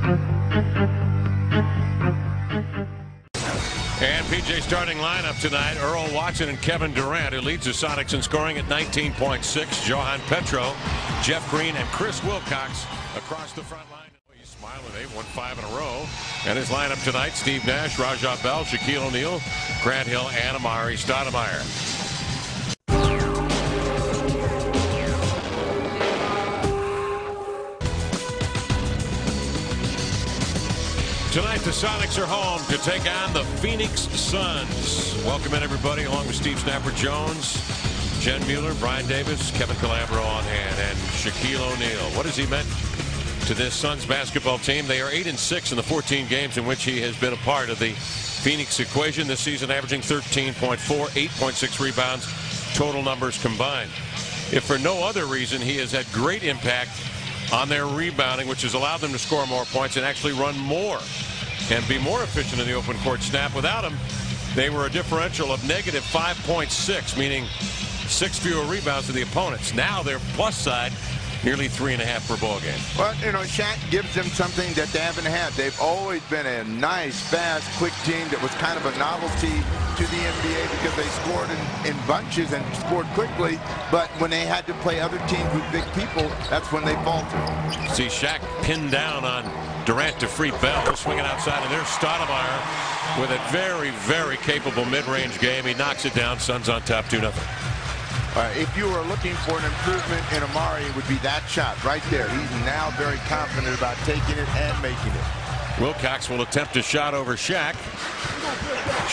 And PJ starting lineup tonight, Earl Watson and Kevin Durant, who leads the Sonics in scoring at 19.6. Johan Petro, Jeff Green, and Chris Wilcox across the front line. He's smiling. They've won 5 in a row. And his lineup tonight, Steve Nash, Rajah Bell, Shaquille O'Neil, Hill and Amare Stoudemire. Tonight, the Sonics are home to take on the Phoenix Suns. Welcome in, everybody, along with Steve Snapper Jones, Jen Mueller, Brian Davis, Kevin Calabro on hand, and Shaquille O'Neil. What has he meant to this Suns basketball team? They are 8-6 in the 14 games in which he has been a part of the Phoenix equation this season, averaging 13.4, 8.6 rebounds, total numbers combined. If for no other reason, he has had great impact on their rebounding, which has allowed them to score more points and actually run more and be more efficient in the open court snap. Without him, they were a differential of negative 5.6, meaning 6 fewer rebounds to the opponents. Now their plus side, nearly 3.5 per ball game. Well, you know, Shaq gives them something that they haven't had. They've always been a nice, fast, quick team that was kind of a novelty to the NBA because they scored in bunches and scored quickly. But when they had to play other teams with big people, that's when they faltered. See Shaq pinned down on Durant to free Bell, swinging outside, and there's Stoudemire with a very, very capable mid-range game. He knocks it down. Suns on top 2-0. If you were looking for an improvement in Amare, it would be that shot right there. He's now very confident about taking it and making it. Wilcox will attempt a shot over Shaq.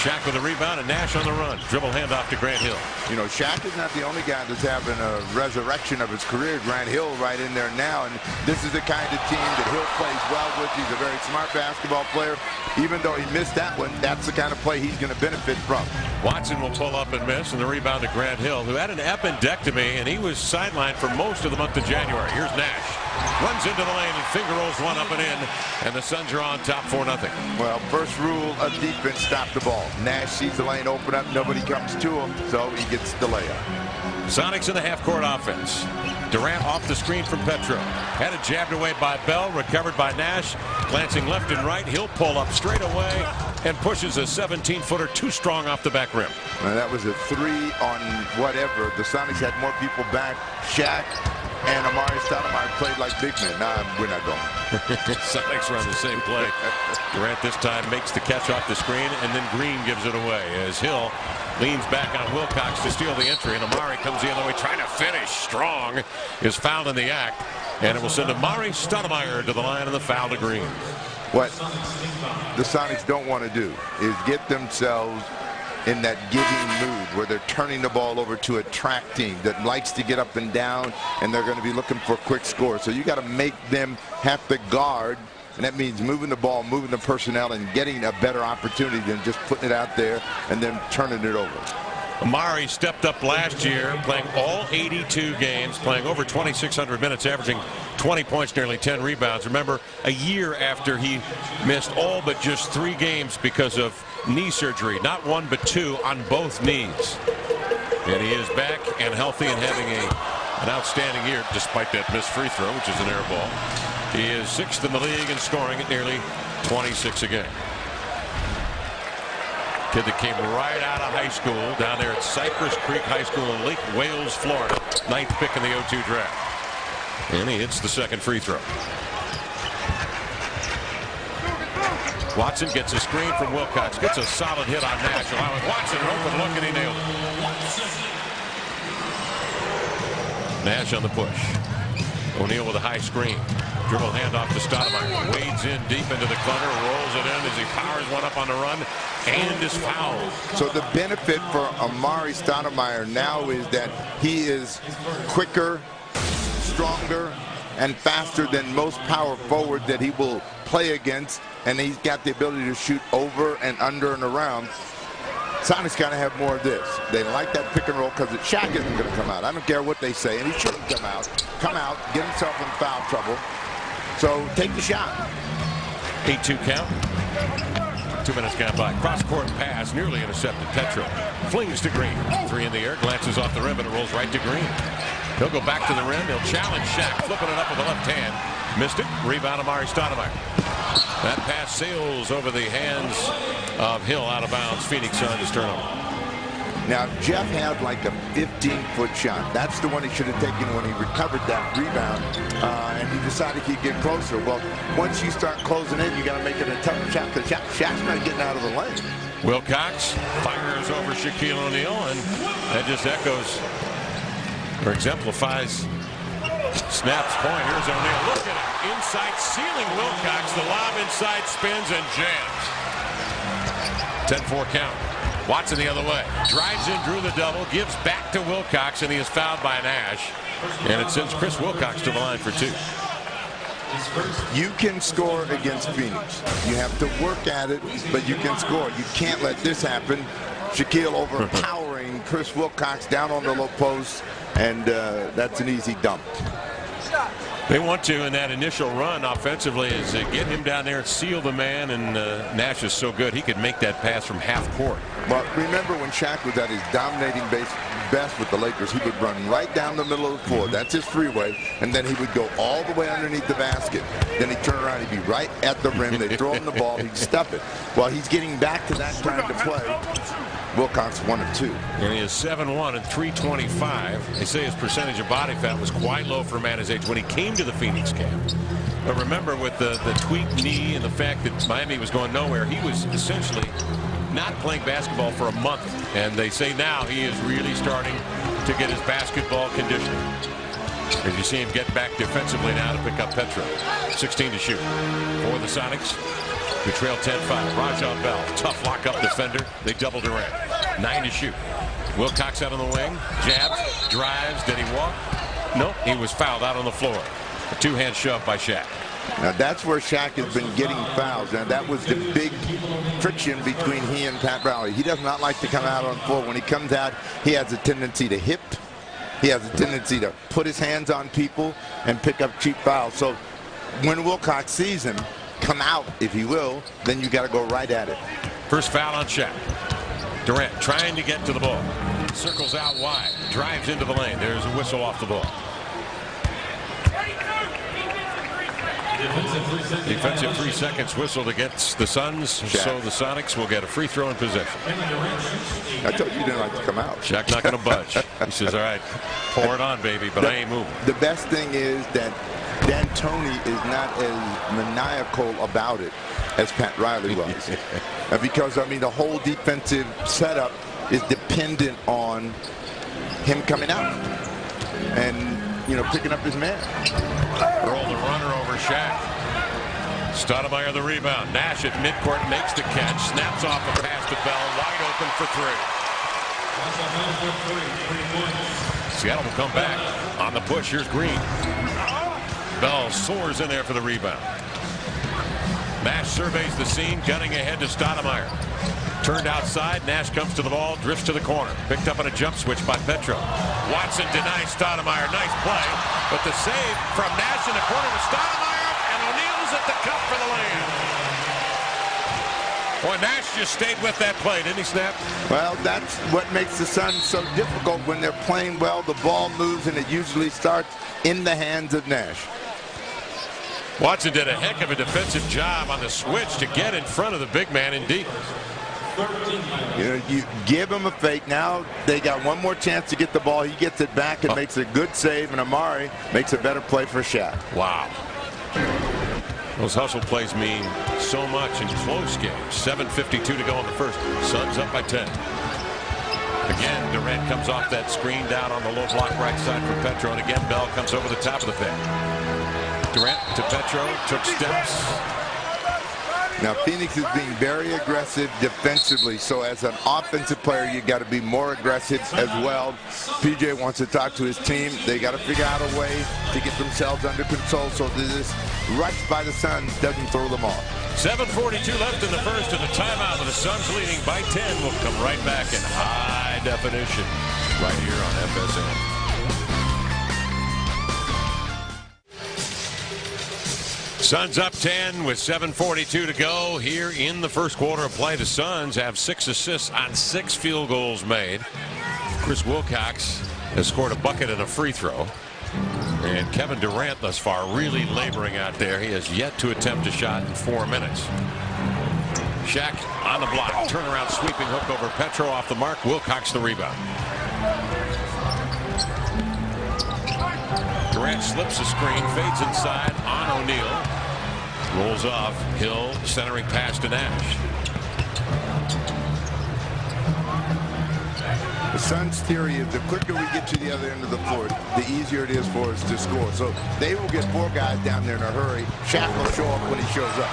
Shaq with a rebound and Nash on the run. Dribble handoff to Grant Hill. You know, Shaq is not the only guy that's having a resurrection of his career. Grant Hill right in there now, and this is the kind of team that Hill plays well with. He's a very smart basketball player. Even though he missed that one, that's the kind of play he's going to benefit from. Watson will pull up and miss, and the rebound to Grant Hill, who had an appendectomy, and he was sidelined for most of the month of January. Here's Nash. Runs into the lane and finger rolls one up and in, and the Suns are on top 4-0. Well, first rule of defense, stop the ball. Nash sees the lane open up, nobody comes to him, so he gets the layup. Sonics in the half-court offense. Durant off the screen from Petro. Had it jabbed away by Bell, recovered by Nash. Glancing left and right, he'll pull up straight away and pushes a 17-footer too strong off the back rim. Now, that was a 3 on whatever. The Sonics had more people back. Shaq and Amare Stoudemire played like big men. Nah, we're not going. Sonics run the same play. Durant this time makes the catch off the screen, and then Green gives it away as Hill leans back on Wilcox to steal the entry, and Amare comes the other way trying to finish strong. Is fouled in the act, and it will send Amare Stoudemire to the line and the foul to Green. What the Sonics don't want to do is get themselves in that giving mood where they're turning the ball over to a track team that likes to get up and down, and they're going to be looking for quick scores. So you got to make them have to guard, and that means moving the ball, moving the personnel, and getting a better opportunity than just putting it out there and then turning it over. Amare stepped up last year, playing all 82 games, playing over 2,600 minutes, averaging 20 points, nearly 10 rebounds. Remember, a year after he missed all but just 3 games because of knee surgery, not 1 but 2 on both knees. And he is back and healthy and having an outstanding year despite that missed free throw, which is an air ball. He is 6th in the league in scoring at nearly 26 a game. Kid that came right out of high school down there at Cypress Creek High School in Lake Wales, Florida. 9th pick in the 0-2 draft. And he hits the second free throw. Watson gets a screen from Wilcox. Gets a solid hit on Nash. Allowing Watson an open look, and he nailed it. Nash on the push. O'Neil with a high screen. Dribble handoff to Stoudemire. Wades in deep into the corner, rolls it in as he powers one up on the run, and is fouled. So the benefit for Amare Stoudemire now is that he is quicker, stronger, and faster than most power forward that he will play against, and he's got the ability to shoot over and under and around. Sonics got to have more of this. They like that pick and roll because Shaq isn't going to come out. I don't care what they say, and he shouldn't come out. Come out, get himself in foul trouble. So take the shot. 8-2 count. 2 minutes gone by. Cross-court pass, nearly intercepted. Petro flings to Green. 3 in the air, glances off the rim, and it rolls right to Green. He'll go back to the rim. He'll challenge Shaq, flipping it up with the left hand. Missed it. Rebound, Amare Stoudemire. That pass sails over the hands of Hill, out of bounds. Phoenix Suns turnover. Now, Jeff had like a 15-foot shot. That's the one he should have taken when he recovered that rebound, and he decided he'd get closer. Well, once you start closing in, you got to make it a tough shot because Shaq's not getting out of the lane. Wilcox fires over Shaquille O'Neil, and that just echoes or exemplifies Snap's point. Here's O'Neil. Look at it. Inside ceiling Wilcox. The lob inside spins and jams. 10-4 count. Watson the other way. Drives in, drew the double, gives back to Wilcox, and he is fouled by Nash. And it sends Chris Wilcox to the line for 2. You can score against Phoenix. You have to work at it, but you can score. You can't let this happen. Shaquille overpowering Chris Wilcox down on the low post, and that's an easy dump. They want to, in that initial run offensively, is get him down there and seal the man, and Nash is so good he could make that pass from half court. But remember when Shaq was at his dominating best with the Lakers, he would run right down the middle of the floor. That's his freeway, and then he would go all the way underneath the basket. Then he'd turn around, he'd be right at the rim. They'd throw him the ball, he'd stuff it. Well, he's getting back to that time to play. Wilcox 1 of 2. And he is 7-1 and 325. They say his percentage of body fat was quite low for a man his age when he came to the Phoenix camp. But remember, with the tweaked knee and the fact that Miami was going nowhere, he was essentially not playing basketball for a month. And they say now he is really starting to get his basketball conditioning. As you see him get back defensively now to pick up Petro. 16 to shoot for the Sonics. We trail 10-5. Rajon Bell, tough lock-up defender. They double Durant. 9 to shoot. Wilcox out on the wing. Jabs, drives. Did he walk? No, he was fouled out on the floor. A two-hand shove by Shaq. Now that's where Shaq has been getting fouls. Now that was the big friction between he and Pat Riley. He does not like to come out on the floor. When he comes out, he has a tendency to hip. He has a tendency to put his hands on people and pick up cheap fouls. So when Wilcox sees him come out, if he will, then you got to go right at it. First foul on Shaq. Durant trying to get to the ball. Circles out wide. Drives into the lane. There's a whistle off the ball. Defensive 3 seconds whistled against the Suns. Shaq. So the Sonics will get a free throw in possession. I told you didn't like to come out. Shaq not going to budge. He says, all right, pour it on, baby, but I ain't moving. The best thing is that D'Antoni is not as maniacal about it as Pat Riley was. Because, I mean, the whole defensive setup is dependent on him coming out and, you know, picking up his man. Roll the runner over Shaq. Stoudemire the rebound. Nash at midcourt makes the catch. Snaps off a pass to Bell. Wide open for 3. Seattle will come back on the push. Here's Green. Bell soars in there for the rebound. Nash surveys the scene, gunning ahead to Stoudemire. Turned outside. Nash comes to the ball, drifts to the corner. Picked up on a jump switch by Petro. Watson denies Stoudemire. Nice play. But the save from Nash in the corner to Stoudemire, and O'Neil's at the cup for the land. Boy, Nash just stayed with that play, didn't he, Snap? Well, that's what makes the Suns so difficult. When they're playing well, the ball moves, and it usually starts in the hands of Nash. Watson did a heck of a defensive job on the switch to get in front of the big man indeed. You know, you give him a fake. Now they got one more chance to get the ball. He gets it back and makes a good save, and Amare makes a better play for Shaq. Wow. Those hustle plays mean so much in close games. 7:52 to go in the first. Suns up by 10. Again, Durant comes off that screen down on the low block right side for Petro, and again Bell comes over the top of the fade. Durant to Petro, took steps. Now Phoenix is being very aggressive defensively, so as an offensive player you got to be more aggressive as well. PJ wants to talk to his team. They got to figure out a way to get themselves under control so that this rush by the Suns doesn't throw them off. 7:42 left in the first, and the timeout with the Suns leading by 10. We'll come right back in high definition right here on FSN. Suns up 10 with 7:42 to go here in the first quarter of play. The Suns have 6 assists on 6 field goals made. Chris Wilcox has scored a bucket and a free throw. And Kevin Durant thus far really laboring out there. He has yet to attempt a shot in 4 minutes. Shaq on the block. Turnaround sweeping hook over Petro off the mark. Wilcox the rebound. Durant slips the screen, fades inside on O'Neil. Rolls off. Hill centering pass to Nash. The Suns' theory is the quicker we get to the other end of the floor, the easier it is for us to score. So they will get 4 guys down there in a hurry. Shaq will show up when he shows up.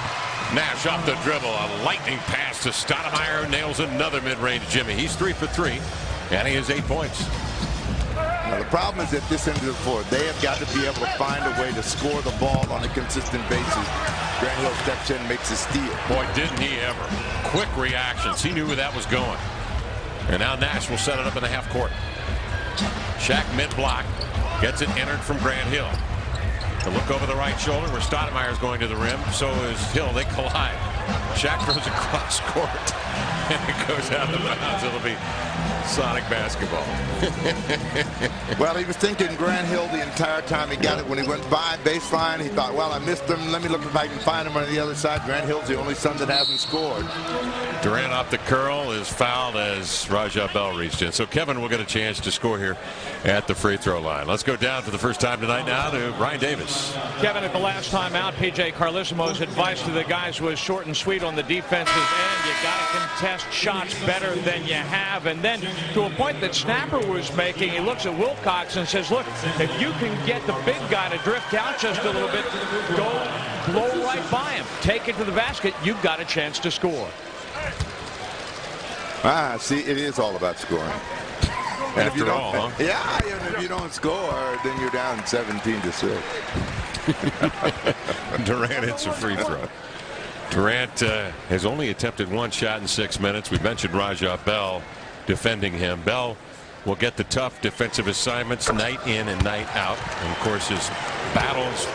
Nash off the dribble. A lightning pass to Stoudemire. Nails another mid-range Jimmy. He's 3 for 3. And he has 8 points. Now, the problem is at this end of the floor, they have got to be able to find a way to score the ball on a consistent basis. Grant Hill steps in, makes a steal. Boy, didn't he ever. Quick reactions. He knew where that was going. And now Nash will set it up in the half court. Shaq mid-block. Gets it entered from Grant Hill. To look over the right shoulder where Stoudemire is going to the rim. So is Hill. They collide. Shaq throws across court. And it goes out of bounds. It'll be Sonic basketball. Well, he was thinking Grant Hill the entire time. He got it when he went by baseline. He thought, well, I missed him. Let me look if I can find him on the other side. Grant Hill's the only son that hasn't scored. Durant off the curl is fouled as Raja Bell reached in. So Kevin will get a chance to score here at the free throw line. Let's go down for the first time tonight now to Brian Davis. Kevin, at the last time out, P.J. Carlissimo's advice to the guys was short and sweet on the defensive end. You got to contest shots better than you have. And then to a point that Snapper was making, he looks at Wilcox and says, look, if you can get the big guy to drift out just a little bit, go blow right by him. Take it to the basket. You've got a chance to score. See, it is all about scoring. And if you don't, huh? Yeah, and if you don't score, then you're down 17-6. Durant hits a free throw. Durant has only attempted 1 shot in 6 minutes. We mentioned Raja Bell defending him. Bell will get the tough defensive assignments night in and night out. And of course, his battles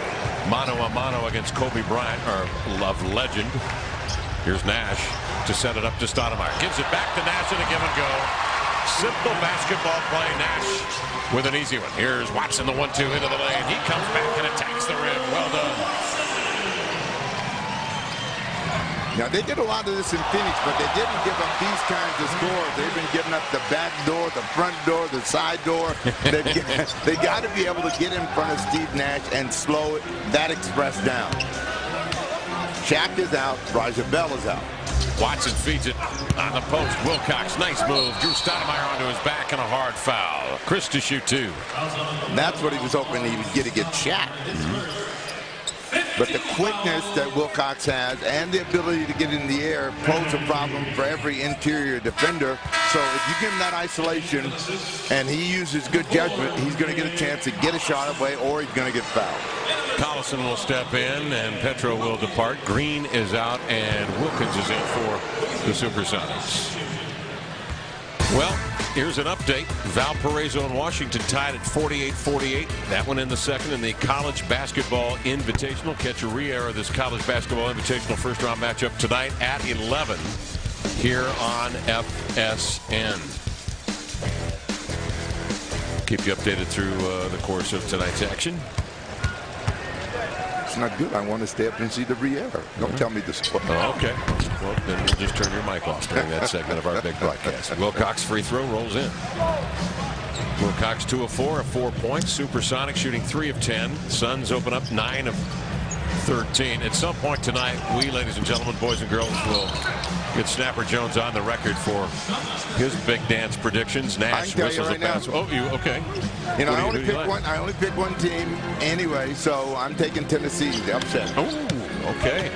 mano a mano against Kobe Bryant are of legend. Here's Nash to set it up to Stoudemire. Gives it back to Nash in a give and go. Simple basketball play. Nash with an easy one. Here's Watson, the 1-2 into the lane. He comes back and attacks the rim. Well done. Now, they did a lot of this in Phoenix, but they didn't give up these kinds of scores. They've been giving up the back door, the front door, the side door. They got to be able to get in front of Steve Nash and slow that express down. Shaq is out. Raja Bell is out. Watson feeds it on the post. Wilcox, nice move. Drew Stoudemire onto his back and a hard foul. Chris to shoot 2. And that's what he was hoping he would get against Shaq. But the quickness that Wilcox has and the ability to get in the air pose a problem for every interior defender. So if you give him that isolation and he uses good judgment, he's going to get a chance to get a shot away or he's going to get fouled. Collison will step in and Petro will depart. Green is out and Wilkins is in for the Supersonics. Well, here's an update. Valparaiso and Washington tied at 48-48. That one in the second in the College Basketball Invitational. Catch a re-air of this College Basketball Invitational first-round matchup tonight at 11 here on FSN. Keep you updated through the course of tonight's action. It's not good. I want to stay up and see the re-air. Don't tell me the score. Oh, okay. Well, then we'll just turn your mic off during that segment of our big broadcast. Wilcox free throw rolls in. Wilcox 2 of 4 at 4 points. Supersonics shooting 3 of 10. Suns open up 9 of 13. At some point tonight, we, ladies and gentlemen, boys and girls, will get Snapper Jones on the record for his big dance predictions. Nash whistles the pass. Oh, you okay? You know, I only pick one team anyway, so I'm taking Tennessee. The upset. Oh, okay.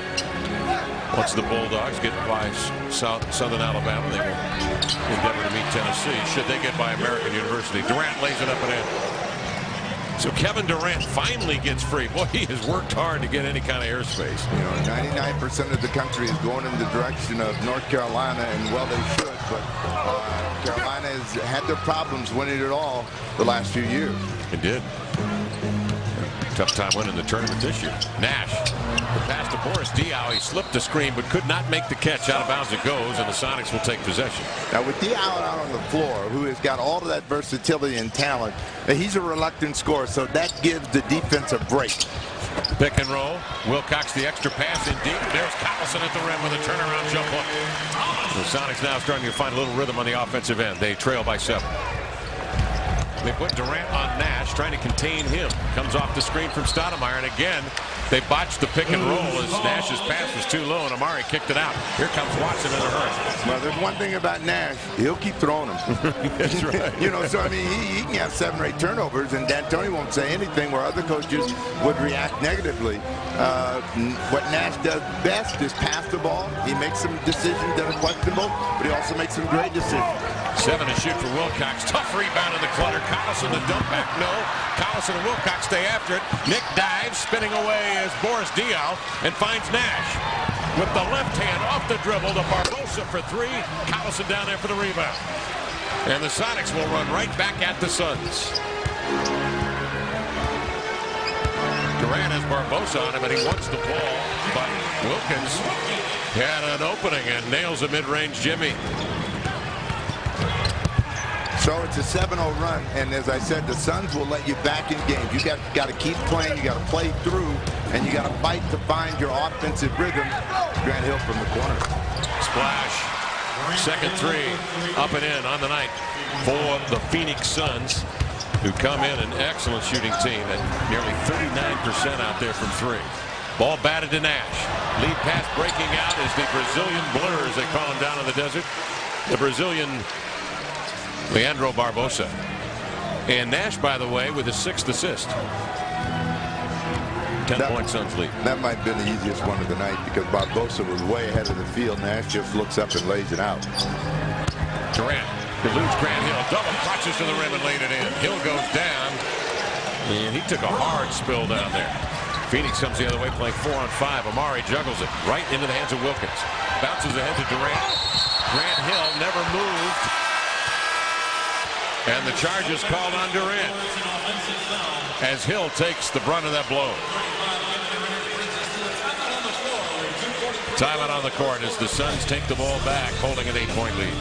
Once the Bulldogs get by Southern Alabama, they will endeavor to meet Tennessee. Should they get by American University? Durant lays it up and in. So Kevin Durant finally gets free. Boy, he has worked hard to get any kind of airspace. You know, 99% of the country is going in the direction of North Carolina, and well, they should. But Carolina has had their problems winning it all the last few years. It did. Tough time winning the tournament this year. Nash, the pass to Boris Diaw. He slipped the screen but could not make the catch. Out of bounds it goes, and the Sonics will take possession. Now with Diaw out on the floor, who has got all of that versatility and talent, he's a reluctant scorer, so that gives the defense a break. Pick and roll. Wilcox the extra pass in deep. There's Collison at the rim with a turnaround jump hook. The Sonics now starting to find a little rhythm on the offensive end. They trail by 7. They put Durant on Nash, trying to contain him. Comes off the screen from Stoudemire, and again, they botched the pick and roll as Nash's pass was too low, and Amare kicked it out. Here comes Watson in a hurry. Well, there's one thing about Nash. He'll keep throwing them. That's right. You know, so, I mean, he can have 7 or 8 turnovers, and D'Antoni won't say anything where other coaches would react negatively. What Nash does best is pass the ball. He makes some decisions that are questionable, but he also makes some great decisions. 7 to shoot for Wilcox. Tough rebound in the clutter. Collison the dump back. No. Collison and Wilcox stay after it. Nick dives, spinning away as Boris Diaw, and finds Nash with the left hand off the dribble to Barbosa for 3. Collison down there for the rebound. And the Sonics will run right back at the Suns. Durant has Barbosa on him, and he wants the ball, but Wilkins had an opening and nails a mid-range Jimmy. So it's a 7-0 run, and as I said, the Suns will let you back in games. You got to keep playing, you got to play through, and you got to fight to find your offensive rhythm. Grant Hill from the corner. Splash. Second 3 up and in on the night for the Phoenix Suns, who come in an excellent shooting team at nearly 39% out there from 3. Ball batted to Nash. Lead pass breaking out is the Brazilian blur, as they call him down in the desert. The Brazilian Leandro Barbosa. And Nash, by the way, with his 6th assist. 10-point Suns lead. That might have been the easiest one of the night because Barbosa was way ahead of the field. Nash just looks up and lays it out. Durant eludes Grant Hill. Double clutches to the rim and laid it in. Hill goes down, and he took a hard spill down there. Phoenix comes the other way, playing 4-on-5. Amare juggles it right into the hands of Wilkins. Bounces ahead to Durant. Grant Hill never moved. And the charge is called on Durant as Hill takes the brunt of that blow. Timeout on the court as the Suns take the ball back, holding an 8-point lead.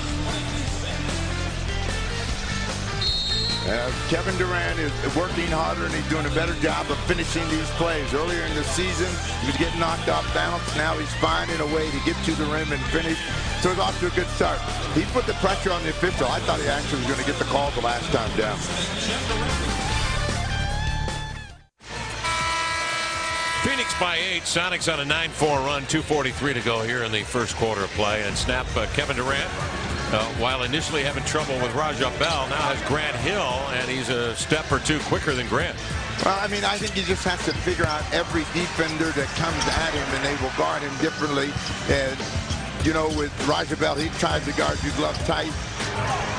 Kevin Durant is working harder, and he's doing a better job of finishing these plays. Earlier in the season, he was getting knocked off balance. Now he's finding a way to get to the rim and finish. So it's off to a good start. He put the pressure on the official. I thought he actually was going to get the call the last time down. Phoenix by 8. Sonics on a 9-4 run. 2:43 to go here in the first quarter of play. And snap Kevin Durant, while initially having trouble with Raja Bell, now has Grant Hill, and he's a step or 2 quicker than Grant. Well, I mean, I think he just has to figure out every defender that comes at him, and they will guard him differently. And you know, with Raja Bell, he tries to guard you glove tight.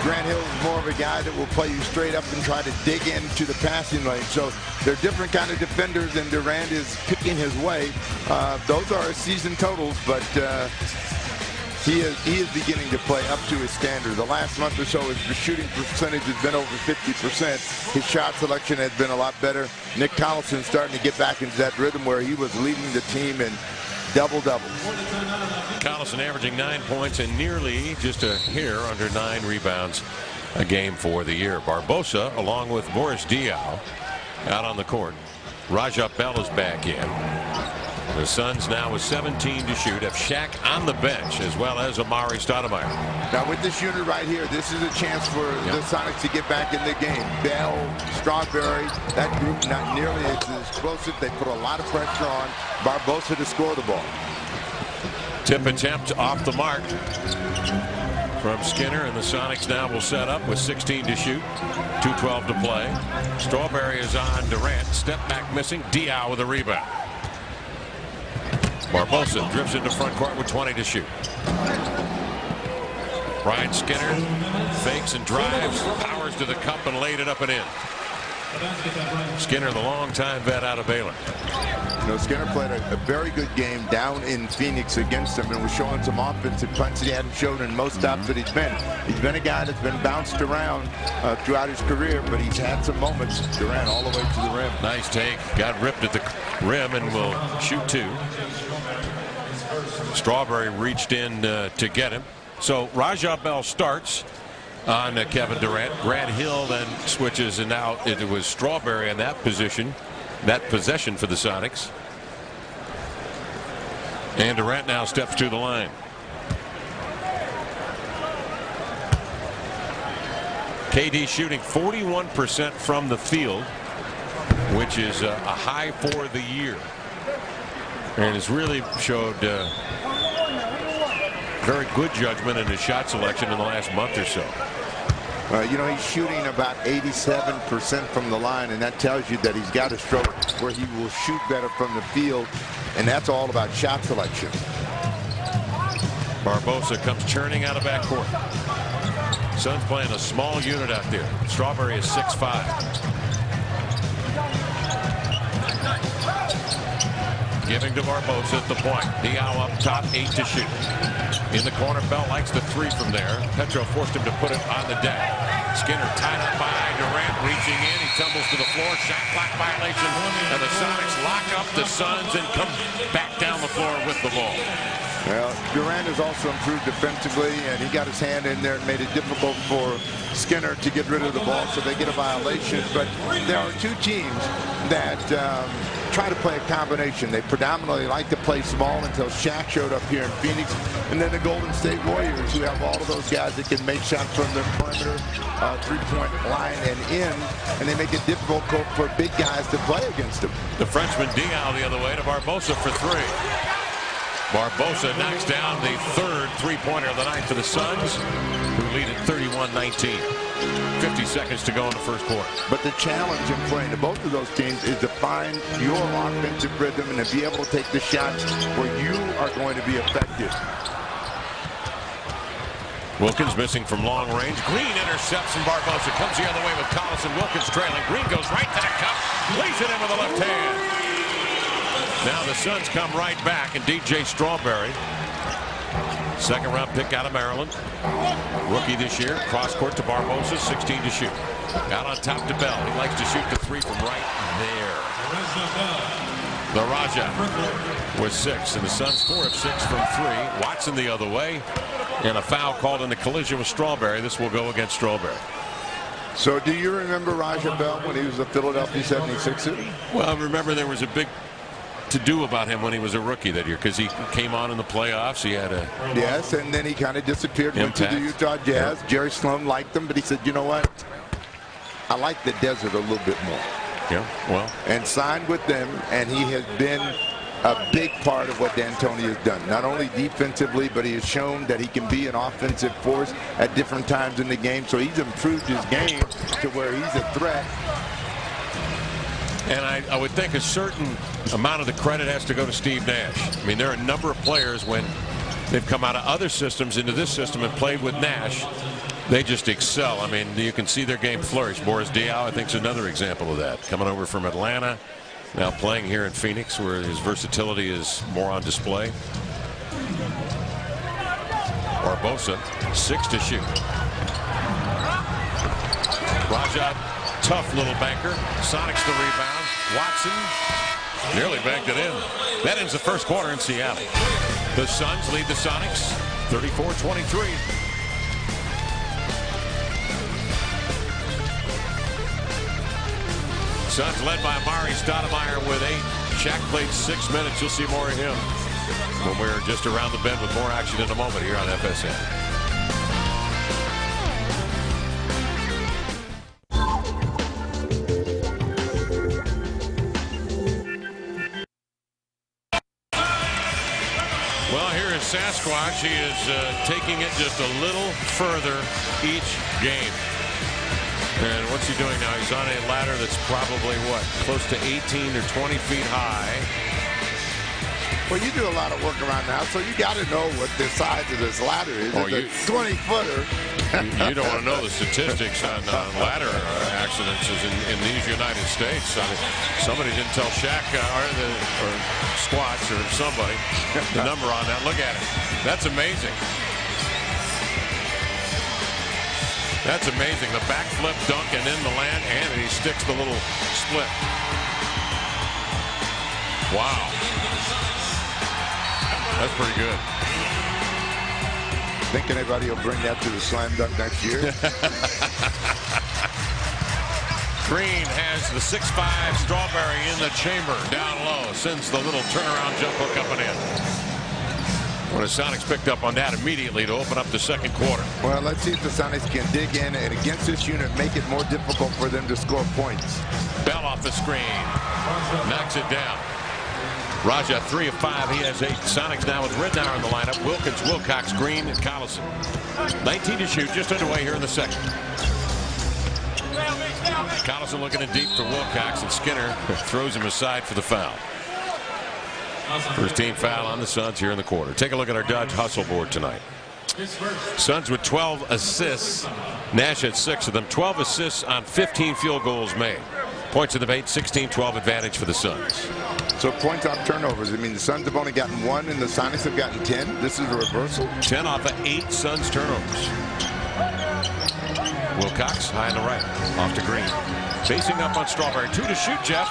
Grant Hill is more of a guy that will play you straight up and try to dig into the passing lane. So they're different kind of defenders, and Durant is picking his way. Those are his season totals, but he is beginning to play up to his standard. The last month or so, his shooting percentage has been over 50%. His shot selection has been a lot better. Nick Collison starting to get back into that rhythm where he was leading the team in double-doubles. Collison averaging 9 points and nearly just a hair under 9 rebounds a game for the year. Barbosa, along with Boris Diaw, out on the court. Raja Bell is back in. The Suns now with 17 to shoot have Shaq on the bench, as well as Amare Stoudemire. Now with this unit right here, this is a chance for the Sonics to get back in the game. Bell, Strawberry, that group not nearly as explosive. They put a lot of pressure on Barbosa to score the ball. Tip attempt off the mark from Skinner, and the Sonics now will set up with 16 to shoot, 2:12 to play. Strawberry is on Durant, step back missing. Diaw with a rebound. Barbosa drifts into front court with 20 to shoot. Brian Skinner fakes and drives, powers to the cup and laid it up and in. Skinner, the longtime vet out of Baylor. You know, Skinner played a very good game down in Phoenix against them and was showing some offensive punch that he hadn't shown in most stops that he's been. He's been a guy that's been bounced around throughout his career, but he's had some moments. Durant all the way to the rim. Nice take. Got ripped at the rim and will shoot two. Strawberry reached in to get him. So Raja Bell starts on Kevin Durant. Grant Hill then switches, and now it was Strawberry in that position, that possession for the Sonics. And Durant now steps to the line. KD shooting 41% from the field, which is a high for the year, and has really showed very good judgment in his shot selection in the last month or so. You know, he's shooting about 87% from the line, and that tells you that he's got a stroke where he will shoot better from the field, and that's all about shot selection. Barbosa comes churning out of backcourt. Suns playing a small unit out there. Strawberry is 6'5". Giving to Barbosa at the point. Diallo up top, 8 to shoot. In the corner, Bell likes the 3 from there. Petro forced him to put it on the deck. Skinner tied up by Durant, reaching in. He tumbles to the floor. Shot clock violation. And the Sonics lock up the Suns and come back down the floor with the ball. Well, Durant has also improved defensively, and he got his hand in there and made it difficult for Skinner to get rid of the ball, so they get a violation. But there are two teams that try to play a combination. They predominantly like to play small until Shaq showed up here in Phoenix, and then the Golden State Warriors, who have all of those guys that can make shots from their perimeter, three-point line and in, and they make it difficult for big guys to play against them. The Frenchman Diallo the other way to Barbosa for 3. Barbosa knocks down the third three-pointer of the night for the Suns, who lead at 31-19. 50 seconds to go in the first quarter. But the challenge in playing to both of those teams is to find your offensive rhythm and to be able to take the shots where you are going to be effective. Wilkins missing from long range. Green intercepts, and Barbosa comes the other way with Collison. Wilkins trailing. Green goes right to the cup, lays it in with the left hand. Now the Suns come right back, and DJ Strawberry, second-round pick out of Maryland, rookie this year, cross-court to Barbosa, 16 to shoot. Out on top to Bell. He likes to shoot the 3 from right there. The Raja with 6, and the Suns 4 of 6 from 3. Watson the other way, and a foul called in the collision with Strawberry. This will go against Strawberry. So do you remember Raja Bell when he was a Philadelphia 76er? Well, I remember there was a big to-do about him when he was a rookie that year, because he came on in the playoffs. He had a... Yes, and then he kind of disappeared, went to the Utah Jazz. Yep. Jerry Sloan liked him, but he said, you know what? I like the desert a little bit more. Yeah, well. And signed with them, and he has been a big part of what D'Antoni has done. Not only defensively, but he has shown that he can be an offensive force at different times in the game. So he's improved his game to where he's a threat. And I would think a certain amount of the credit has to go to Steve Nash. I mean, there are a number of players when they've come out of other systems into this system and played with Nash, they just excel. I mean, you can see their game flourish. Boris Diaw, I think, is another example of that. Coming over from Atlanta, now playing here in Phoenix, where his versatility is more on display. Barbosa, 6 to shoot. Raja, tough little banker. Sonics the rebound. Watson nearly banked it in. That ends the first quarter in Seattle. The Suns lead the Sonics 34-23. Suns led by Amare Stoudemire with 8. Shaq played 6 minutes. You'll see more of him when we're just around the bend with more action in a moment here on FSN. Sasquatch, he is taking it just a little further each game. And what's he doing now? He's on a ladder that's probably, what, close to 18 or 20 feet high. Well, you do a lot of work around now, so you got to know what the size of this ladder is. It's a 20-footer. You don't want to know the statistics on ladder accidents in these United States. I mean, somebody didn't tell Shaq or Squatch or somebody the number on that. Look at it. That's amazing. That's amazing. The backflip dunk and in the land, and he sticks the little split. Wow. That's pretty good. Think anybody will bring that to the slam dunk next year? Green has the 6'5" Strawberry in the chamber, down low, sends the little turnaround jump hook up and in. When the Sonics picked up on that immediately to open up the second quarter. Well, let's see if the Sonics can dig in and against this unit make it more difficult for them to score points. Bell off the screen, knocks it down. Raja 3 of 5. He has 8. Sonics now with Ridnour in the lineup. Wilkins, Wilcox, Green, and Collison. 19 to shoot, just underway here in the second. Collison looking in deep for Wilcox, and Skinner throws him aside for the foul. First team foul on the Suns here in the quarter. Take a look at our Dodge hustle board tonight. Suns with 12 assists. Nash had 6 of them. 12 assists on 15 field goals made. Points in the paint, 16-12 advantage for the Suns. So points off turnovers. I mean, the Suns have only gotten 1 and the Sonics have gotten 10. This is a reversal. 10 off of 8 Suns turnovers. Wilcox high on the right, off to Green. Facing up on Strawberry. 2 to shoot, Jeff.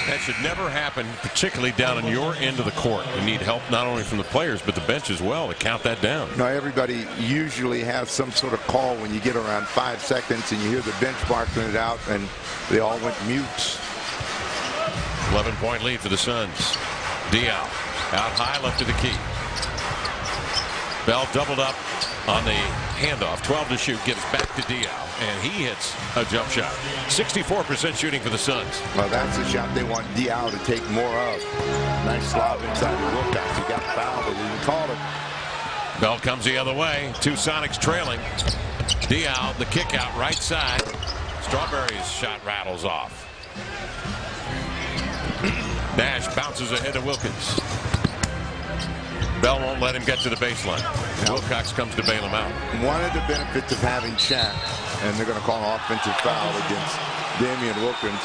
That should never happen, particularly down on your end of the court. You need help not only from the players, but the bench as well to count that down. Now, everybody usually has some sort of call when you get around 5 seconds and you hear the bench barking it out, and they all went mute. 11-point lead for the Suns. Diaw out high, left to the key. Bell doubled up on the handoff. 12 to shoot, gives back to Diaw, and he hits a jump shot. 64% shooting for the Suns. Well, that's the shot they want Diaw to take more of. Nice lob inside the Wilcox. He got fouled, but we didn't call it. Bell comes the other way. 2 Sonics trailing. Diaw, the kick out right side. Strawberry's shot rattles off. Nash bounces ahead to Wilkins. Bell won't let him get to the baseline. Wilcox comes to bail him out. One of the benefits of having Shaq, and they're going to call an offensive foul against Damian Wilkins.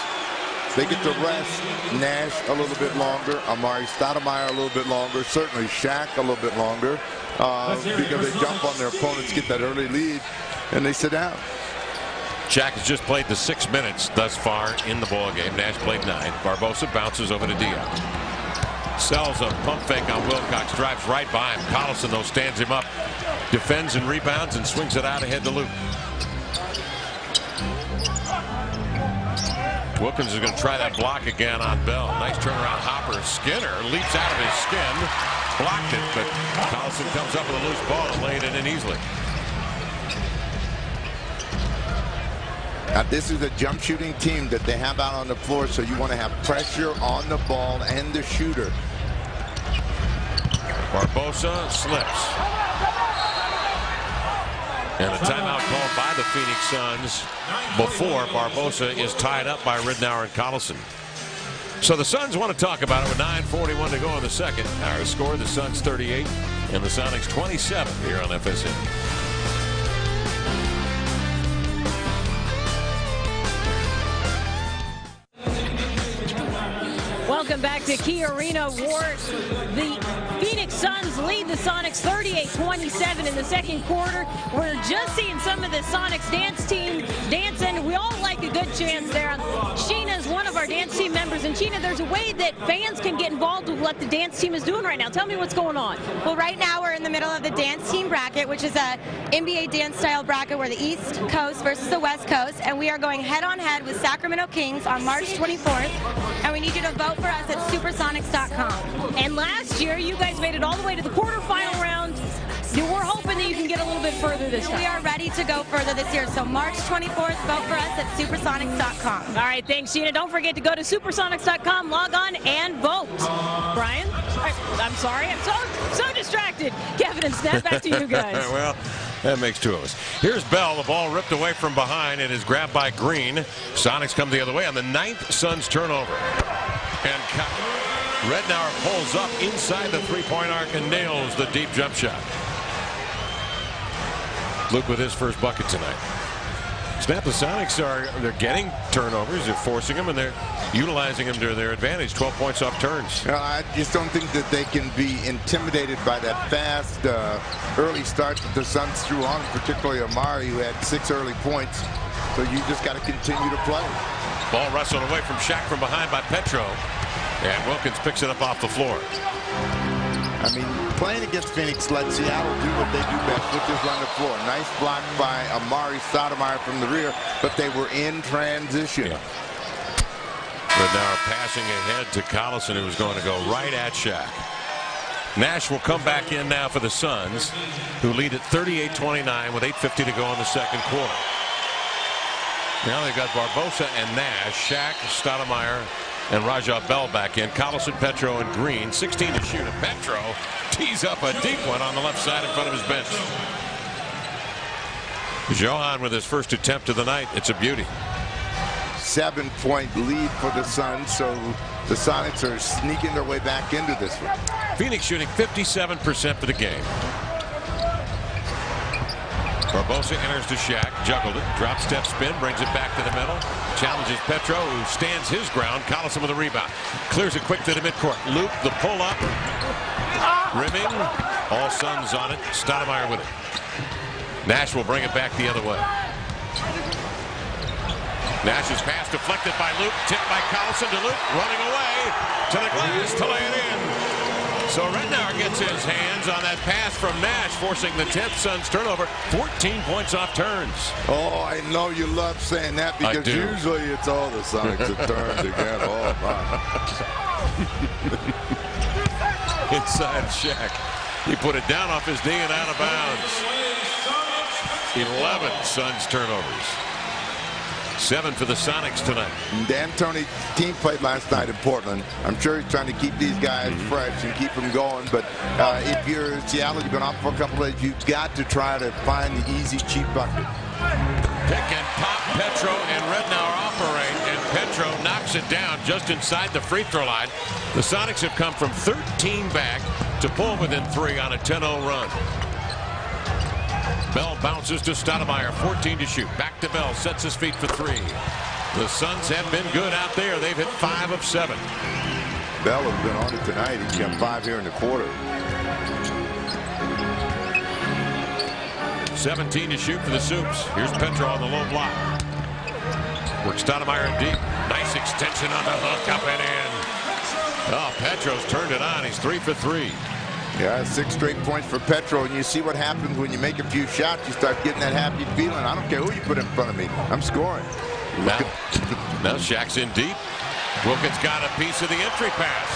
They get to rest Nash a little bit longer, Amare Stoudemire a little bit longer, certainly Shaq a little bit longer, because they jump on their opponents, get that early lead, and they sit down. Shaq has just played the 6 minutes thus far in the ball game. Nash played 9. Barbosa bounces over to Diaw. Sells a pump fake on Wilcox, drives right by him. Collison, though, stands him up, defends and rebounds, and swings it out ahead to Luke. Wilkins is going to try that block again on Bell. Nice turnaround hopper. Skinner leaps out of his skin, blocked it, but Collison comes up with a loose ball and laid it in easily. Now, this is a jump shooting team that they have out on the floor, so you want to have pressure on the ball and the shooter. Barbosa slips. And a timeout called by the Phoenix Suns before Barbosa is tied up by Ridnour and Collison. So the Suns want to talk about it with 9:41 to go in the second. Our score, the Suns 38 and the Sonics 27 here on FSN. Welcome back to Key Arena. Ward. The Phoenix Suns lead the Sonics 38-27 in the second quarter. We're just seeing some of the Sonics dance team dancing. We all like a good chance there. Sheena is one of our dance team members. And Sheena, there's a way that fans can get involved with what the dance team is doing right now. Tell me what's going on. Well, right now we're in the middle of the dance team bracket, which is a NBA dance style bracket where the East Coast versus the West Coast. And we are going head on head with Sacramento Kings on March 24th. And we need you to vote for us at Supersonics.com. And last year, you guys made it all the way to the quarterfinal round. We're hoping that you can get a little bit further this time. We are ready to go further this year. So March 24th, vote for us at Supersonics.com. All right, thanks, Sheena. Don't forget to go to Supersonics.com, log on, and vote. Brian? I'm sorry. I'm so distracted. Kevin and Snap, back to you guys. Well, that makes 2 of us. Here's Bell. The ball ripped away from behind. It is grabbed by Green. Sonics come the other way on the 9th Suns turnover. And Ridnour pulls up inside the three-point arc and nails the deep jump shot. Luke with his first bucket tonight. Snap, the Sonics they're getting turnovers, they're forcing them, and they're utilizing them to their advantage. 12 points off turns. I just don't think that they can be intimidated by that fast early start that the Suns threw on, particularly Amare, who had 6 early points. So you just got to continue to play. Ball wrestled away from Shaq from behind by Petro, and Wilkins picks it up off the floor. I mean, playing against Phoenix let Seattle do what they do best, which is run the floor. Nice block by Amare Stoudemire from the rear, but they were in transition. Yeah. But now passing ahead to Collison, who was going to go right at Shaq. Nash will come back in now for the Suns, who lead at 38-29 with 8:50 to go in the second quarter. Now they've got Barbosa and Nash, Shaq, Stoudemire, and Raja Bell back in. Collison, Petro, and Green. 16 to shoot. And Petro tees up a deep one on the left side in front of his bench. Johan with his first attempt of the night. It's a beauty. 7-point lead for the Suns, so the Sonics are sneaking their way back into this one. Phoenix shooting 57% for the game. Barbosa enters to Shaq, juggled it, drop step spin, brings it back to the middle, challenges Petro, who stands his ground. Collison with a rebound, clears it quick to the midcourt. Luke, the pull up, rimming, all Suns on it. Stoudemire with it. Nash will bring it back the other way. Nash's pass deflected by Luke, tipped by Collison to Luke, running away to the glass to lay it in. So Rednauer gets his hands on that pass from Nash, forcing the 10th Suns turnover. 14 points off turns. Oh, I know you love saying that, because usually it's all the Sonics that turns again. Oh, my. Inside Shaq. He put it down off his knee and out of bounds. 11 Suns turnovers. 7 for the Sonics tonight. D'Antoni's team played last night in Portland. I'm sure he's trying to keep these guys fresh and keep them going. But if you're Seattle, you've been off for a couple of days, you've got to try to find the easy, cheap bucket. Pick and pop. Petro and Rednauer operate, and Petro knocks it down just inside the free throw line. The Sonics have come from 13 back to pull within 3 on a 10-0 run. Bell bounces to Stoudemire, 14 to shoot. Back to Bell, sets his feet for 3. The Suns have been good out there. They've hit 5 of 7. Bell has been on it tonight. He's got 5 here in the quarter. 17 to shoot for the Soups. Here's Petro on the low block. Works Stoudemire in deep. Nice extension on the hook, up and in. Oh, Petro's turned it on. He's 3 for 3. Yeah, 6 straight points for Petro, and you see what happens when you make a few shots. You start getting that happy feeling. I don't care who you put in front of me. I'm scoring. Now Shaq's in deep. Wilkins got a piece of the entry pass.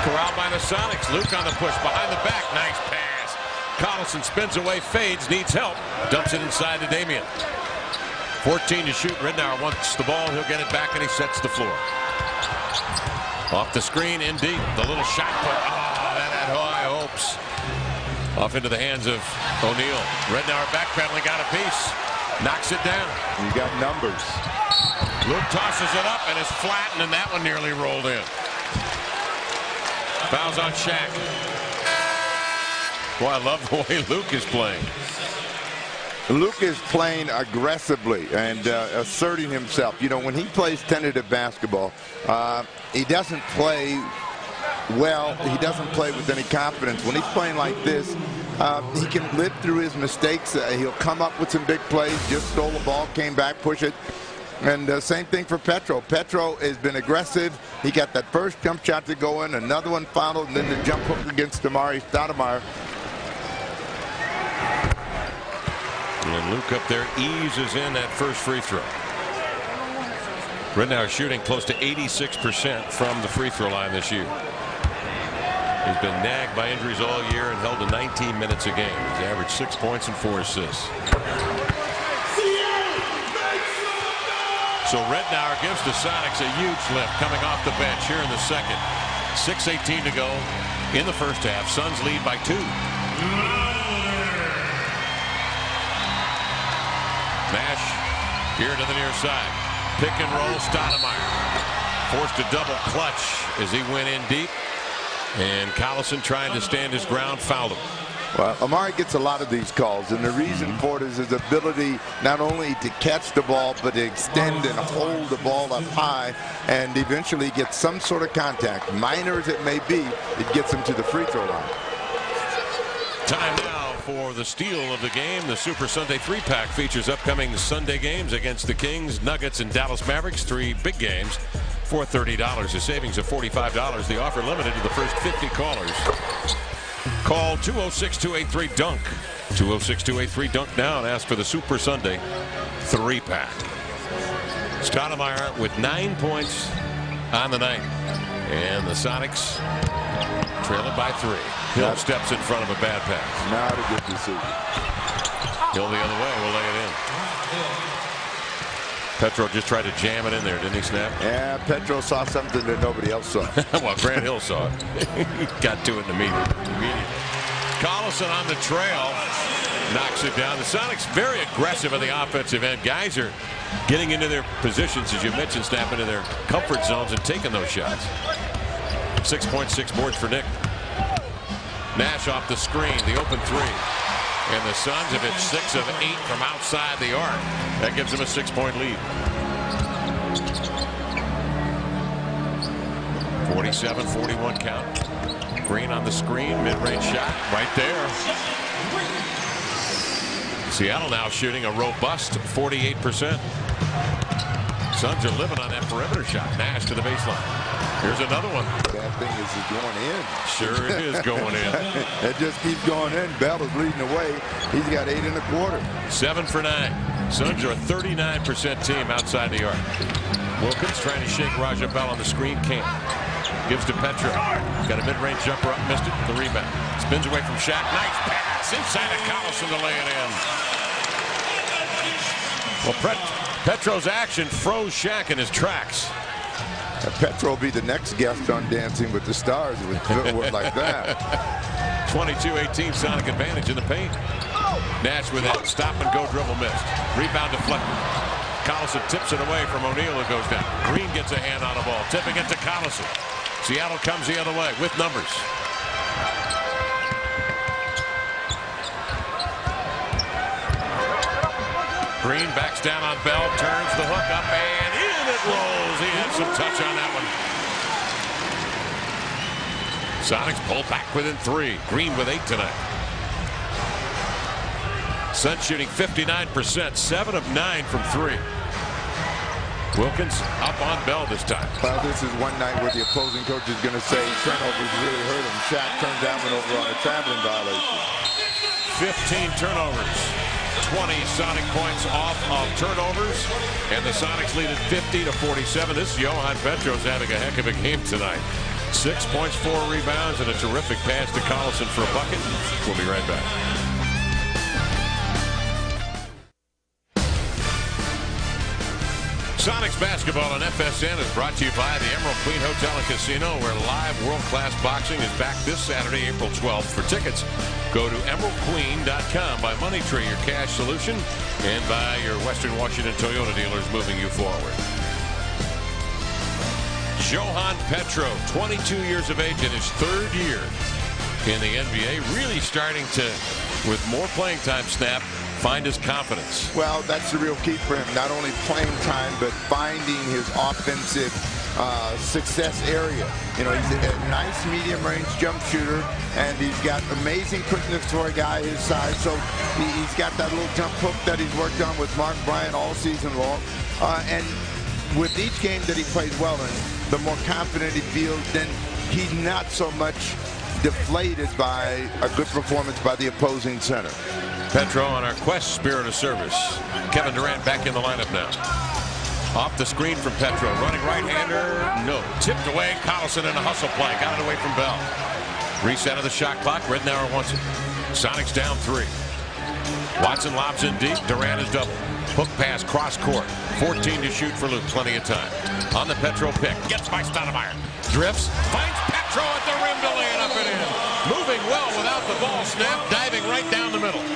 Corralled by the Sonics. Luke on the push behind the back. Nice pass. Collison spins away, fades, needs help. Dumps it inside to Damian. 14 to shoot. Rednauer wants the ball. He'll get it back, and he sets the floor. Off the screen, in deep. The little shot put. That had high hopes. Off into the hands of O'Neil. Rednauer backpedaling, got a piece. Knocks it down. You got numbers. Luke tosses it up and is flattened, and that one nearly rolled in. Fouls on Shaq. Boy, I love the way Luke is playing. Luke is playing aggressively and asserting himself. You know, when he plays tentative basketball, he doesn't play well. He doesn't play with any confidence. When he's playing like this, he can live through his mistakes. He'll come up with some big plays. Just stole the ball, came back, push it. And same thing for Petro. Petro has been aggressive. He got that first jump shot to go in, another one fouled, and then the jump hook against Amare Stoudemire. And Luke up there eases in that first free throw. Rednauer shooting close to 86% from the free throw line this year. He's been nagged by injuries all year and held to 19 minutes a game. He's averaged 6 points and 4 assists. So Rednauer gives the Sonics a huge lift coming off the bench here in the second. 6:18 to go in the first half. Suns lead by 2. Nash here to the near side. Pick and roll, Stoudemire. Forced a double clutch as he went in deep. And Collison, trying to stand his ground, fouled him. Well, Amare gets a lot of these calls, and the reason for it is his ability not only to catch the ball, but to extend and hold the ball up high and eventually get some sort of contact. Minor as it may be, it gets him to the free throw line. Time now for the steal of the game. The Super Sunday 3-pack features upcoming Sunday games against the Kings, Nuggets, and Dallas Mavericks. 3 big games for $30. A savings of $45. The offer limited to the first 50 callers. Call 206-283-DUNK. 206-283-DUNK now and ask for the Super Sunday 3-pack. Stoudemire with 9 points on the night. And the Sonics trail it by 3. Hill steps in front of a bad pass. Not a good decision. Hill the other way will lay it in. Petro just tried to jam it in there, didn't he, Snap? Yeah, Petro saw something that nobody else saw. Well, Grant Hill saw it. He got to it immediately. Collison on the trail. Knocks it down. The Sonics very aggressive on the offensive end. Guys are getting into their positions, as you mentioned, Snap, into their comfort zones and taking those shots. 6.6 boards for Nick. Nash off the screen. The open 3. And the Suns have hit 6 of 8 from outside the arc. That gives them a 6-point lead. 47-41 count. Green on the screen. Mid-range shot right there. Seattle now shooting a robust 48%. Suns are living on that perimeter shot. Nash to the baseline. Here's another one. That thing is going in. Sure it is going in. It just keeps going in. Bell is leading the way. He's got 8 1/4. 7 for 9. Suns are a 39% team outside the arc. Wilkins trying to shake Raja Bell on the screen. Can't. Gives to Petro. Got a mid-range jumper up. Missed it. The rebound. Spins away from Shaq. Nice pass. Inside of Collison to lay it in. Well, Petro's action froze Shaq in his tracks. Petro will be the next guest on Dancing with the Stars with footwork like that. 22-18 Sonic advantage in the paint. Nash with that stop-and-go dribble missed. Rebound deflected. Collison tips it away from O'Neil, who goes down. Green gets a hand on the ball, tipping it to Collison. Seattle comes the other way with numbers. Green backs down on Bell, turns the hook up, and in it rolls. He had some touch on that one. Sonics pull back within 3. Green with 8 tonight. Suns shooting 59%, 7 of 9 from 3. Wilkins up on Bell this time. Well, this is one night where the opposing coach is going to say turnovers really hurt him. Shaq turns that one over on a traveling violation. 15 turnovers. 20 Sonic points off of turnovers, and the Sonics lead at 50-47. This Johan Petro's having a heck of a game tonight. 6 points, 4 rebounds, and a terrific pass to Collison for a bucket. We'll be right back. Sonics basketball on FSN is brought to you by the Emerald Queen Hotel and Casino, where live world-class boxing is back this Saturday, April 12th. For tickets, go to emeraldqueen.com. By Money Tree, your cash solution, and by your Western Washington Toyota dealers moving you forward. Johan Petro, 22 years of age in his 3rd year in the NBA, really starting to, with more playing time, Snap, find his confidence. Well, that's the real key for him. Not only playing time, but finding his offensive success area. You know, he's a nice medium-range jump shooter, and he's got amazing quickness for a guy his size. So he's got that little jump hook that he's worked on with Mark Bryant all season long. And with each game that he plays well in, the more confident he feels, then he's not so much deflated by a good performance by the opposing center. Petro on our quest, spirit of service. Kevin Durant back in the lineup now. Off the screen from Petro. Running right-hander. No. Tipped away. Collison in a hustle play. Got it away from Bell. Reset of the shot clock. Ridnour wants it. Sonics down 3. Watson lobs in deep. Durant is double. Hook pass cross court. 14 to shoot for Luke. Plenty of time. On the Petro pick. Gets by Stoudemire. Drifts. Finds Petro at the rim to lay it up and in. Moving well without the ball. Snap. Diving right down the middle.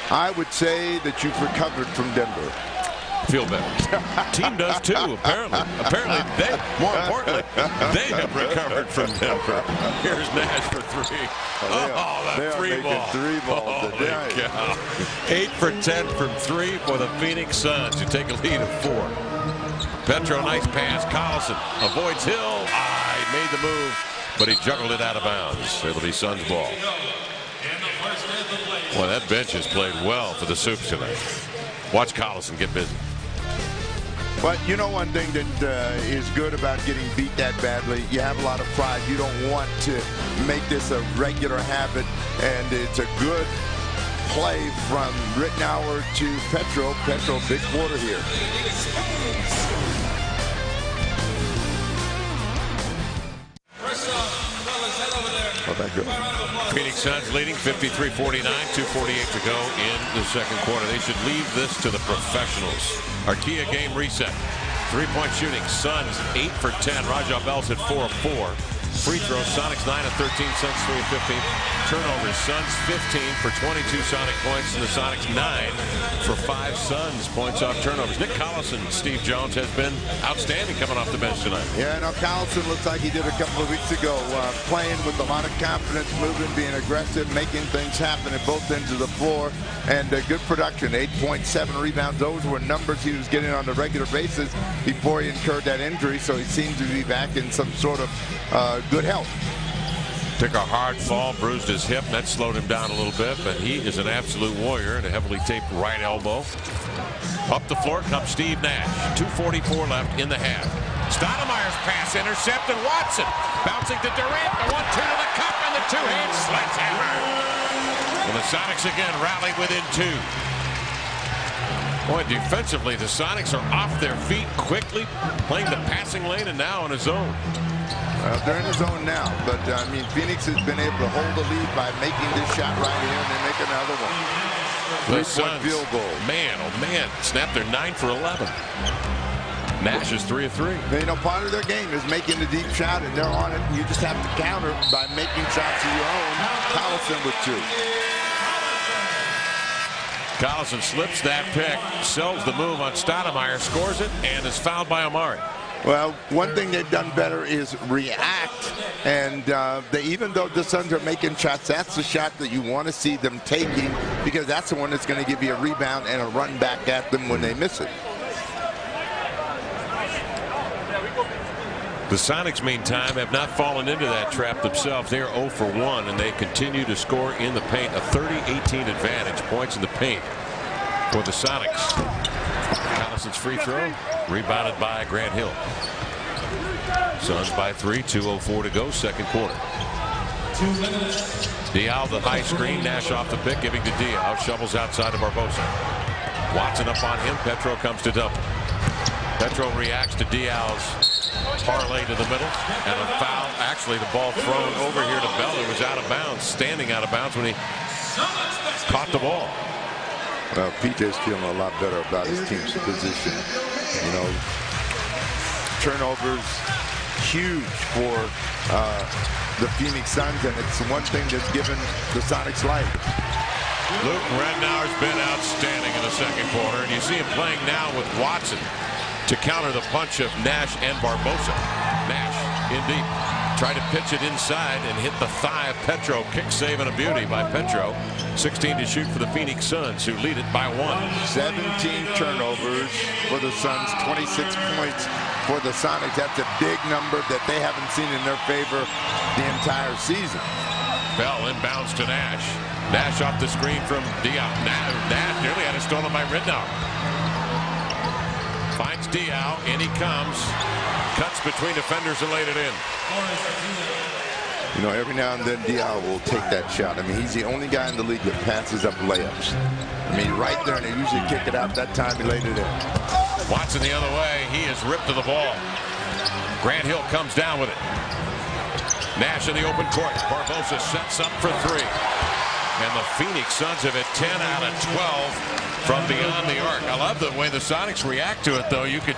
I would say that you've recovered from Denver. feel better. Team does too, apparently. They, more importantly, they have recovered from Denver. Here's Nash for three. That three ball. Three balls today. 8 for 10 from three for the Phoenix Suns, who take a lead of 4. Petro, nice pass. Collison avoids Hill. He made the move, but he juggled it out of bounds. It'll be Suns ball. Well, that bench has played well for the Soups tonight. Watch Collison get busy. But you know one thing that is good about getting beat that badly, you have a lot of pride. You don't want to make this a regular habit, and it's a good play from Rittenauer to Petro. Petro, big quarter here. How'd that go? Phoenix Suns leading 53-49, 2:48 to go in the second quarter. They should leave this to the professionals. Arkia game reset. Three-point shooting. Suns 8 for 10. Raja Bell's at 4 of 4. Free throws. Sonics 9 of 13. Suns 3 of 15. Turnovers. Suns 15 for 22 Sonic points, and the Sonics 9 for 5 Suns points off turnovers. Nick Collison, Steve Jones, has been outstanding coming off the bench tonight. Yeah, no, Collison looks like he did a couple of weeks ago, playing with a lot of confidence, moving, being aggressive, making things happen at both ends of the floor, and good production. 8.7 rebounds. Those were numbers he was getting on a regular basis before he incurred that injury, so he seems to be back in some sort of good health. Took a hard fall, bruised his hip, and that slowed him down a little bit, but he is an absolute warrior and a heavily taped right elbow. Up the floor comes Steve Nash. 2:44 left in the half. Stoudemire's pass intercepted. Watson bouncing to Durant. The 1-2 to the cup, and the two-hand sledgehammer. And the Sonics again rallied within 2. Boy, defensively, the Sonics are off their feet quickly, playing the passing lane and now in a zone. Well, they're in the zone now, but I mean, Phoenix has been able to hold the lead by making this shot right here, and they make another one. Three-point field goal. Man, oh man, snapped their 9 for 11. Nash is 3 of 3. You know, part of their game is making the deep shot, and they're on it. And you just have to counter by making shots of your own. Collison with 2. Collison slips that pick, sells the move on Stoudemire, scores it, and is fouled by Amare. Well, one thing they've done better is react, and even though the Suns are making shots, that's the shot that you want to see them taking, because that's the one that's going to give you a rebound and a run back at them when they miss it. The Sonics, meantime, have not fallen into that trap themselves. They are 0 for 1, and they continue to score in the paint. A 30-18 advantage, points in the paint for the Sonics. Collison's free throw, rebounded by Grant Hill. Suns by 3, 2:04 to go, second quarter. Diaw, the high screen, Nash off the pick, giving to Diaw. Shovels outside of Barbosa. Watson up on him. Petro comes to double. Petro reacts to Diaw's parlay to the middle, and a foul. Actually, the ball thrown over here to Bell, who was out of bounds, standing out of bounds when he caught the ball. Well, PJ's feeling a lot better about his team's position. You know, turnovers huge for the Phoenix Suns, and it's one thing that's given the Sonics life. Luke Rittenauer's been outstanding in the second quarter, and you see him playing now with Watson to counter the punch of Nash and Barbosa. Nash in deep. Tried to pitch it inside and hit the thigh of Petro. Kick save and a beauty by Petro. 16 to shoot for the Phoenix Suns, who lead it by 1. 17 turnovers for the Suns, 26 points for the Sonics. That's a big number that they haven't seen in their favor the entire season. Bell inbounds to Nash. Nash off the screen from Diaw. Nash nearly had it stolen by Rittenauer. Finds Diaw, in he comes. Cuts between defenders and laid it in. You know, every now and then Diaw will take that shot. I mean, he's the only guy in the league that passes up layups. I mean, right there, and they usually kick it out. That time he laid it in. Watson the other way. He is ripped to the ball. Grant Hill comes down with it. Nash in the open court. Barbosa sets up for 3. And the Phoenix Suns have hit 10 out of 12 from beyond the arc. I love the way the Sonics react to it, though. You could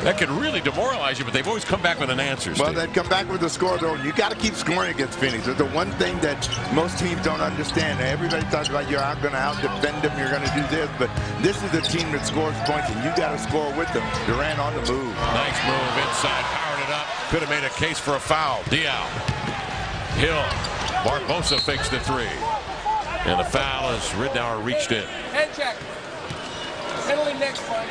That could really demoralize you, but they've always come back with an answer. Well, Steve. they've come back with a score, though. You got to keep scoring against Phoenix. It's the one thing that most teams don't understand. Everybody talks about you're going to out-defend them, you're going to do this, but this is a team that scores points, and you got to score with them. Durant on the move. Nice move inside, powered it up. Could have made a case for a foul. Diaw. Hill. Barbosa fakes the three. And the foul as Ridnour reached in. Head check. Penalty next fight.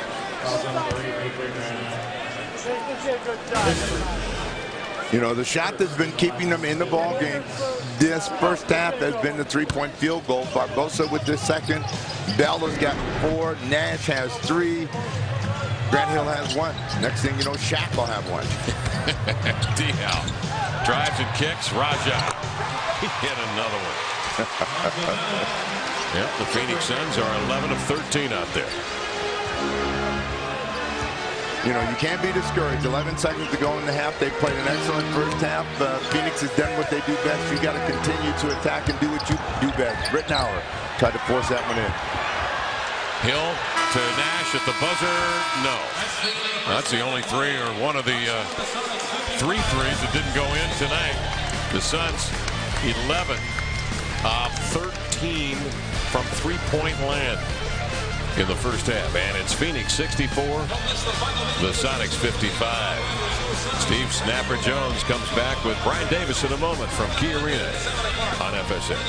You know, the shot that's been keeping them in the ball game this first half has been the three-point field goal. Barbosa with the second. Bell has got 4. Nash has 3. Grant Hill has 1. Next thing you know, Shaq will have 1. Diaw drives and kicks. Raja. He hit another one. Yep, the Phoenix Suns are 11 of 13 out there. You know, you can't be discouraged. 11 seconds to go in the half. They played an excellent first half. Phoenix has done what they do best. You got to continue to attack and do what you do best. Ridnour tried to force that one in. Hill to Nash at the buzzer. No. That's the only three, or one of the 3 threes that didn't go in tonight. The Suns 11 of 13 from three-point land in the first half. And it's Phoenix 64, the Sonics 55. Steve Snapper Jones comes back with Brian Davis in a moment from Key Arena on FSN.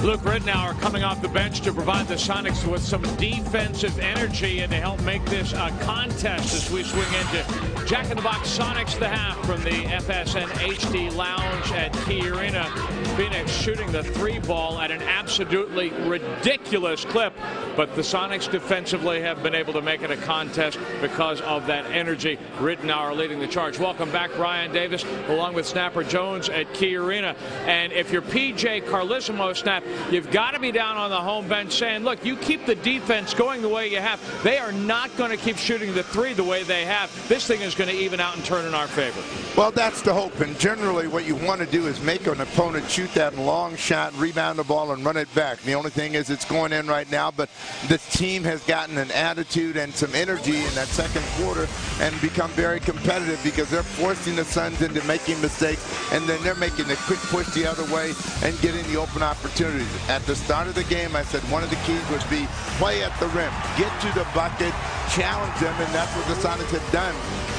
Luke Ridnour coming off the bench to provide the Sonics with some defensive energy and to help make this a contest as we swing into Jack in the Box Sonics the half from the FSN HD Lounge at Key Arena. Phoenix shooting the 3 ball at an absolutely ridiculous clip, but the Sonics defensively have been able to make it a contest because of that energy. Ridnour leading the charge. Welcome back, Brian Davis, along with Snapper Jones at Key Arena. And if you're PJ Carlesimo, Snap, you've got to be down on the home bench saying, look, you keep the defense going the way you have. They are not going to keep shooting the 3 the way they have. This thing is going to even out and turn in our favor. Well, that's the hope. And generally what you want to do is make an opponent shoot that long shot, rebound the ball, and run it back. The only thing is it's going in right now, but the team has gotten an attitude and some energy in that second quarter and become very competitive because they're forcing the Suns into making mistakes, and then they're making the quick push the other way and getting the open opportunities. At the start of the game, I said one of the keys would be play at the rim, get to the bucket, challenge them, and that's what the Sonics have done.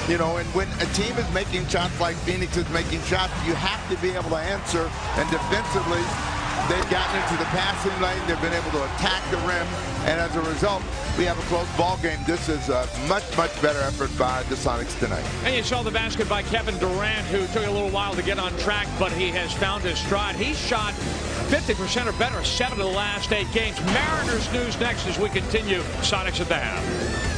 You know, and when a team is making shots like Phoenix is making shots, you have to be able to answer. And defensively, they've gotten into the passing lane. They've been able to attack the rim. And as a result, we have a close ball game. This is a much, much better effort by the Sonics tonight. And you saw the basket by Kevin Durant, who took a little while to get on track, but he has found his stride. He shot 50% or better 7 of the last 8 games. Mariners news next as we continue Sonics at the half.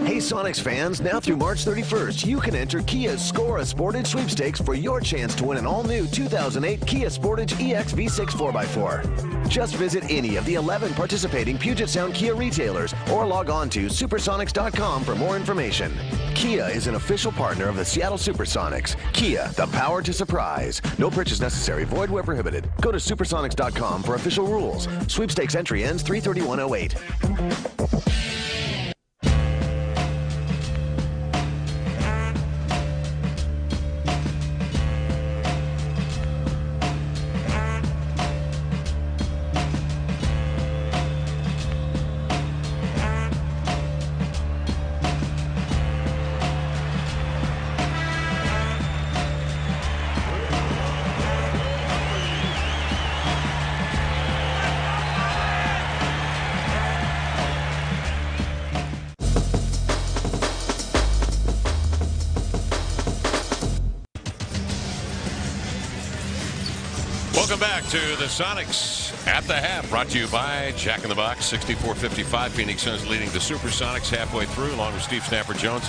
Hey Sonics fans, now through March 31st, you can enter Kia's Score a Sportage sweepstakes for your chance to win an all-new 2008 Kia Sportage EX V6 4x4. Just visit any of the 11 participating Puget Sound Kia retailers or log on to supersonics.com for more information. Kia is an official partner of the Seattle Supersonics. Kia, the power to surprise. No purchase necessary, void where prohibited. Go to supersonics.com for official rules. Sweepstakes entry ends 3/31/08. Welcome back to the Sonics at the half, brought to you by Jack in the Box. 64-55, Phoenix Suns leading the Supersonics halfway through, along with Steve Snapper Jones.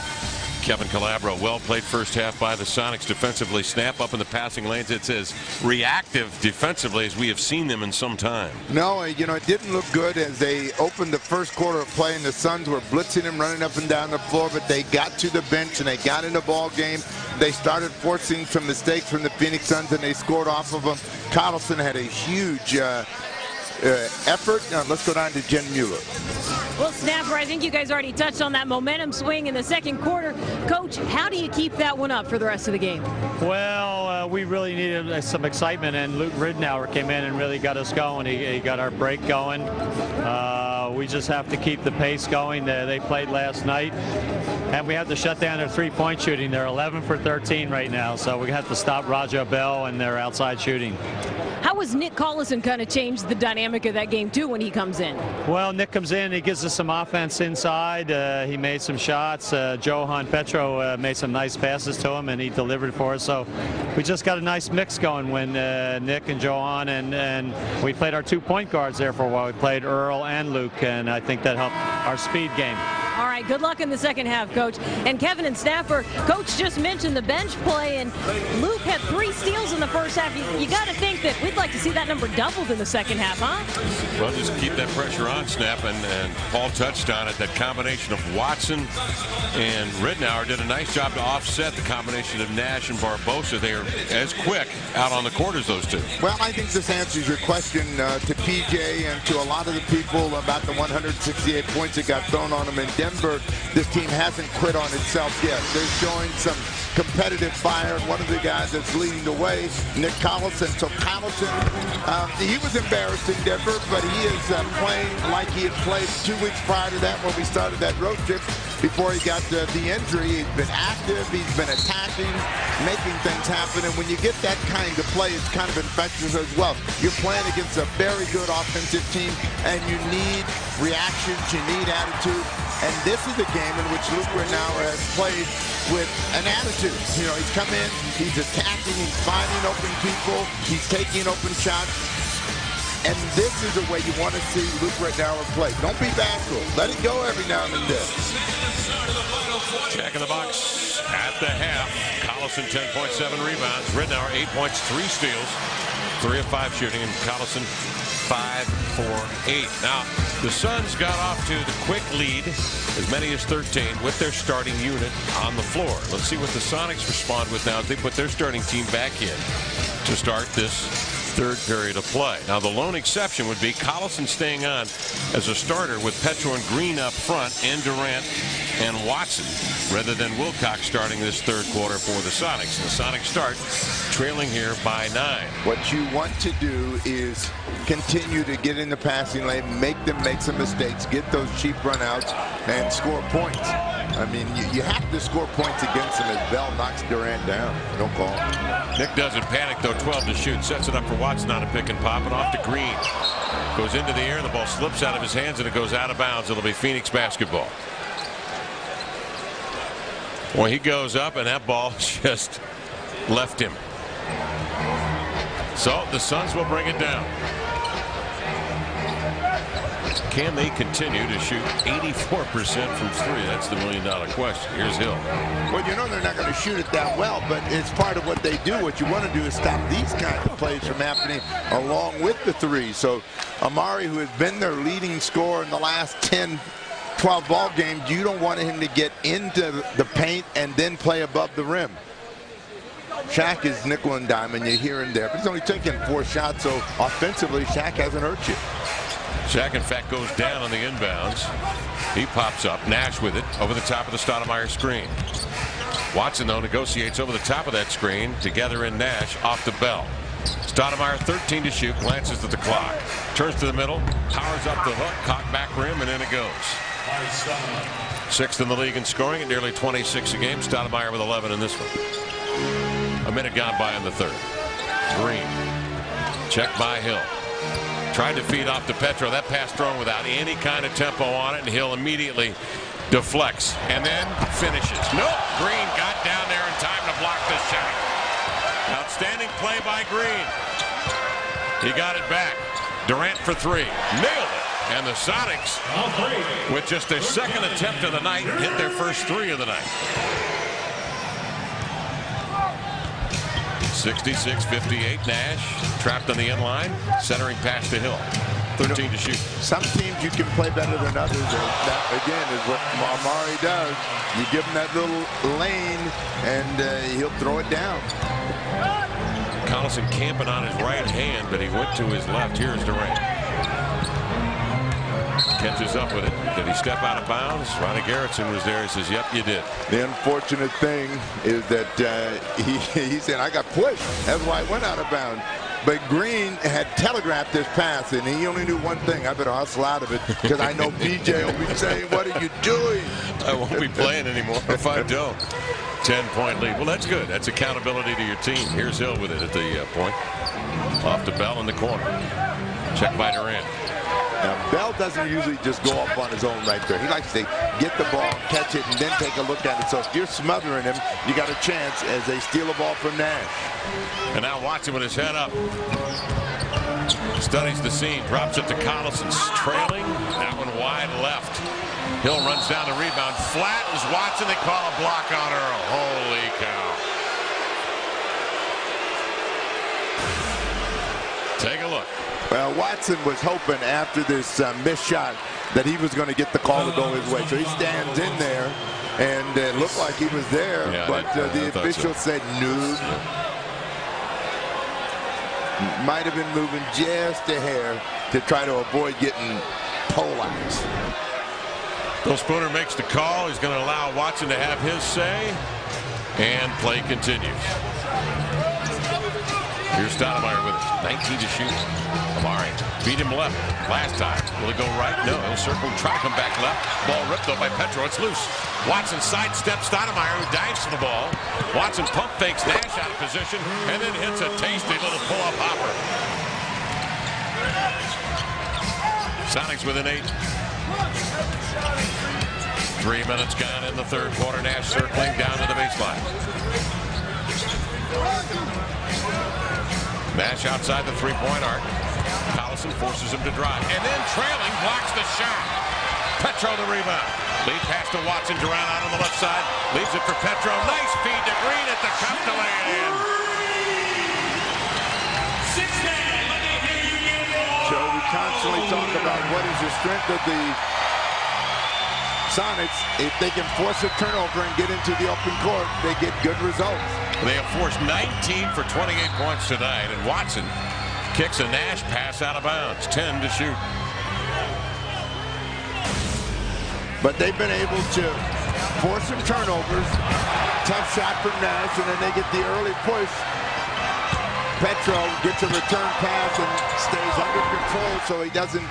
Kevin Calabro. Well played first half by the Sonics defensively. Snap up in the passing lanes. It's as reactive defensively as we have seen them in some time. No, you know, it didn't look good as they opened the first quarter of play, and the Suns were blitzing him, running up and down the floor, but they got to the bench and they got in the ball game. They started forcing some mistakes from the Phoenix Suns, and they scored off of them. Collison had a huge effort. Let's go down to Jen Mueller. Well, Snapper, I think you guys already touched on that momentum swing in the second quarter. Coach, how do you keep that one up for the rest of the game? Well, we really needed some excitement, and Luke Ridnour came in and really got us going. He got our break going. We just have to keep the pace going. They played last night, and we have to shut down their three-point shooting. They're 11 for 13 right now, so we have to stop Raja Bell and their outside shooting. How has Nick Collison kind of changed the dynamic of that game, too, when he comes in? Well, Nick comes in, he gives us some offense inside. He made some shots. Johan Petro made some nice passes to him, and he delivered for us. So we just got a nice mix going when Nick and Johan, and we played our 2 point guards there for a while. We played Earl and Luke, and I think that helped our speed game. All right, good luck in the second half, Coach. And Kevin and Snapper, Coach just mentioned the bench play, and Luke had 3 steals in the first half. You got to think that we'd like to see that number doubled in the second half, huh? Well, just keep that pressure on, Snap, and Paul touched on it. That combination of Watson and Ridnour did a nice job to offset the combination of Nash and Barbosa. They are as quick out on the court as those two. Well, I think this answers your question to PJ and to a lot of the people about the 168 points that got thrown on them in Denver. This team hasn't quit on itself yet. They're showing some competitive fire, and one of the guys that's leading the way, Nick Collison. So Collison, he was embarrassed in Denver, but he is playing like he had played 2 weeks prior to that when we started that road trip before he got the injury. He's been active, he's been attacking, making things happen, and when you get that kind of play, it's kind of infectious as well. You're playing against a very good offensive team, and you need reactions, you need attitude, and this is a game in which Luke Ridnour has played with an attitude. You know, he's come in, he's attacking, he's finding open people, he's taking open shots. And this is the way you want to see Luke Ridnour play. Don't be bashful. Let it go every now and then. Jack in the box at the half. Collison 10.7 rebounds. Ridnour 8 points, 3 steals, 3 of 5 shooting, and Collison 5 for 8. Now, the Suns got off to the quick lead, as many as 13, with their starting unit on the floor. Let's see what the Sonics respond with now as they put their starting team back in to start this third period of play. Now, the lone exception would be Collison staying on as a starter with Petro and Green up front, and Durant and Watson, rather than Wilcox starting this third quarter for the Sonics. The Sonics start trailing here by 9. What you want to do is continue to get in the passing lane, make them make some mistakes, get those cheap runouts, and score points. I mean, you have to score points against them as Bell knocks Durant down. Don't call him. Nick doesn't panic, though. 12 to shoot. Sets it up for Watson on a pick and pop, and off to Green. Goes into the air. The ball slips out of his hands, and it goes out of bounds. It'll be Phoenix basketball. Well, he goes up, and that ball just left him. So the Suns will bring it down. Can they continue to shoot 84% from 3? That's the million-dollar question. Here's Hill. Well, you know they're not going to shoot it that well, but it's part of what they do. What you want to do is stop these kinds of plays from happening along with the 3. So Amare, who has been their leading scorer in the last 10, 12 ball games, you don't want him to get into the paint and then play above the rim. Shaq is nickel and diamond, you hear him there, but he's only taken 4 shots, so offensively Shaq hasn't hurt you. Shaq, in fact, goes down on the inbounds. He pops up. Nash with it over the top of the Stoudemire screen. Watson, though, negotiates over the top of that screen. Together in Nash, off to Bell. Stoudemire 13 to shoot, glances at the clock. Turns to the middle, powers up the hook, caught back rim, and in it goes. 6th in the league in scoring at nearly 26 a game. Stoudemire with 11 in this one. A minute gone by in the third. Green. Checked by Hill. Tried to feed off to Petro. That pass thrown without any kind of tempo on it, and Hill immediately deflects and then finishes. Nope. Green got down there in time to block the shot. Outstanding play by Green. He got it back. Durant for 3. Nailed it. And the Sonics, with just their second attempt of the night, hit their first 3 of the night. 66-58, Nash trapped on the end line, centering pass to Hill. 13 to shoot. Some teams you can play better than others. That, again, is what Amare does. You give him that little lane, and he'll throw it down. Collison camping on his right hand, but he went to his left. Here's Durant. Catches up with it. Did he step out of bounds? Ronnie Garrettson was there. He says, yep, you did. The unfortunate thing is that he said, I got pushed. That's why I went out of bounds. But Green had telegraphed this pass, and he only knew one thing. I better hustle out of it because I know PJ will be saying, what are you doing? I won't be playing anymore if I don't. 10-point lead. Well, that's good. That's accountability to your team. Here's Hill with it at the point. Off to Bell in the corner. Check by Durant. Now, Bell doesn't usually just go up on his own right there. He likes to get the ball, catch it, and then take a look at it. So if you're smothering him, you got a chance as they steal a ball from Nash. And now Watson with his head up. Studies the scene, drops it to Collison, trailing. That one wide left. Hill runs down the rebound. Flattens Watson. They call a block on Earl. Holy cow. Take a look. Well, Watson was hoping after this missed shot that he was going to get the call to go his way. So he stands in there, and it looked like he was there, yeah, but the official said no. Might have been moving just a hair to try to avoid getting pole-outs. Bill Spooner makes the call. He's going to allow Watson to have his say, and play continues. Here's Stoudemire with it. 19 to shoot. Amare beat him left last time. Will he go right? No, he'll circle, try to come back left. Ball ripped though by Petro. It's loose. Watson sidesteps Stoudemire, who dives for the ball. Watson pump fakes Nash out of position and then hits a tasty little pull-up hopper. Sonics within 8. 3 minutes gone in the third quarter. Nash circling down to the baseline. Nash outside the three-point arc. Collison forces him to drive. And then trailing, blocks the shot. Petro the rebound. Lead pass to Watson. Durant out on the left side. Leaves it for Petro. Nice feed to Green at the cup to lay it in. So we constantly talk about what is the strength of the Sonics. If they can force a turnover and get into the open court, they get good results. They have forced 19 for 28 points tonight, and Watson kicks a Nash pass out of bounds. 10 to shoot. But they've been able to force some turnovers. Tough shot from Nash, and then they get the early push. Petro gets a return pass and stays under control so he doesn't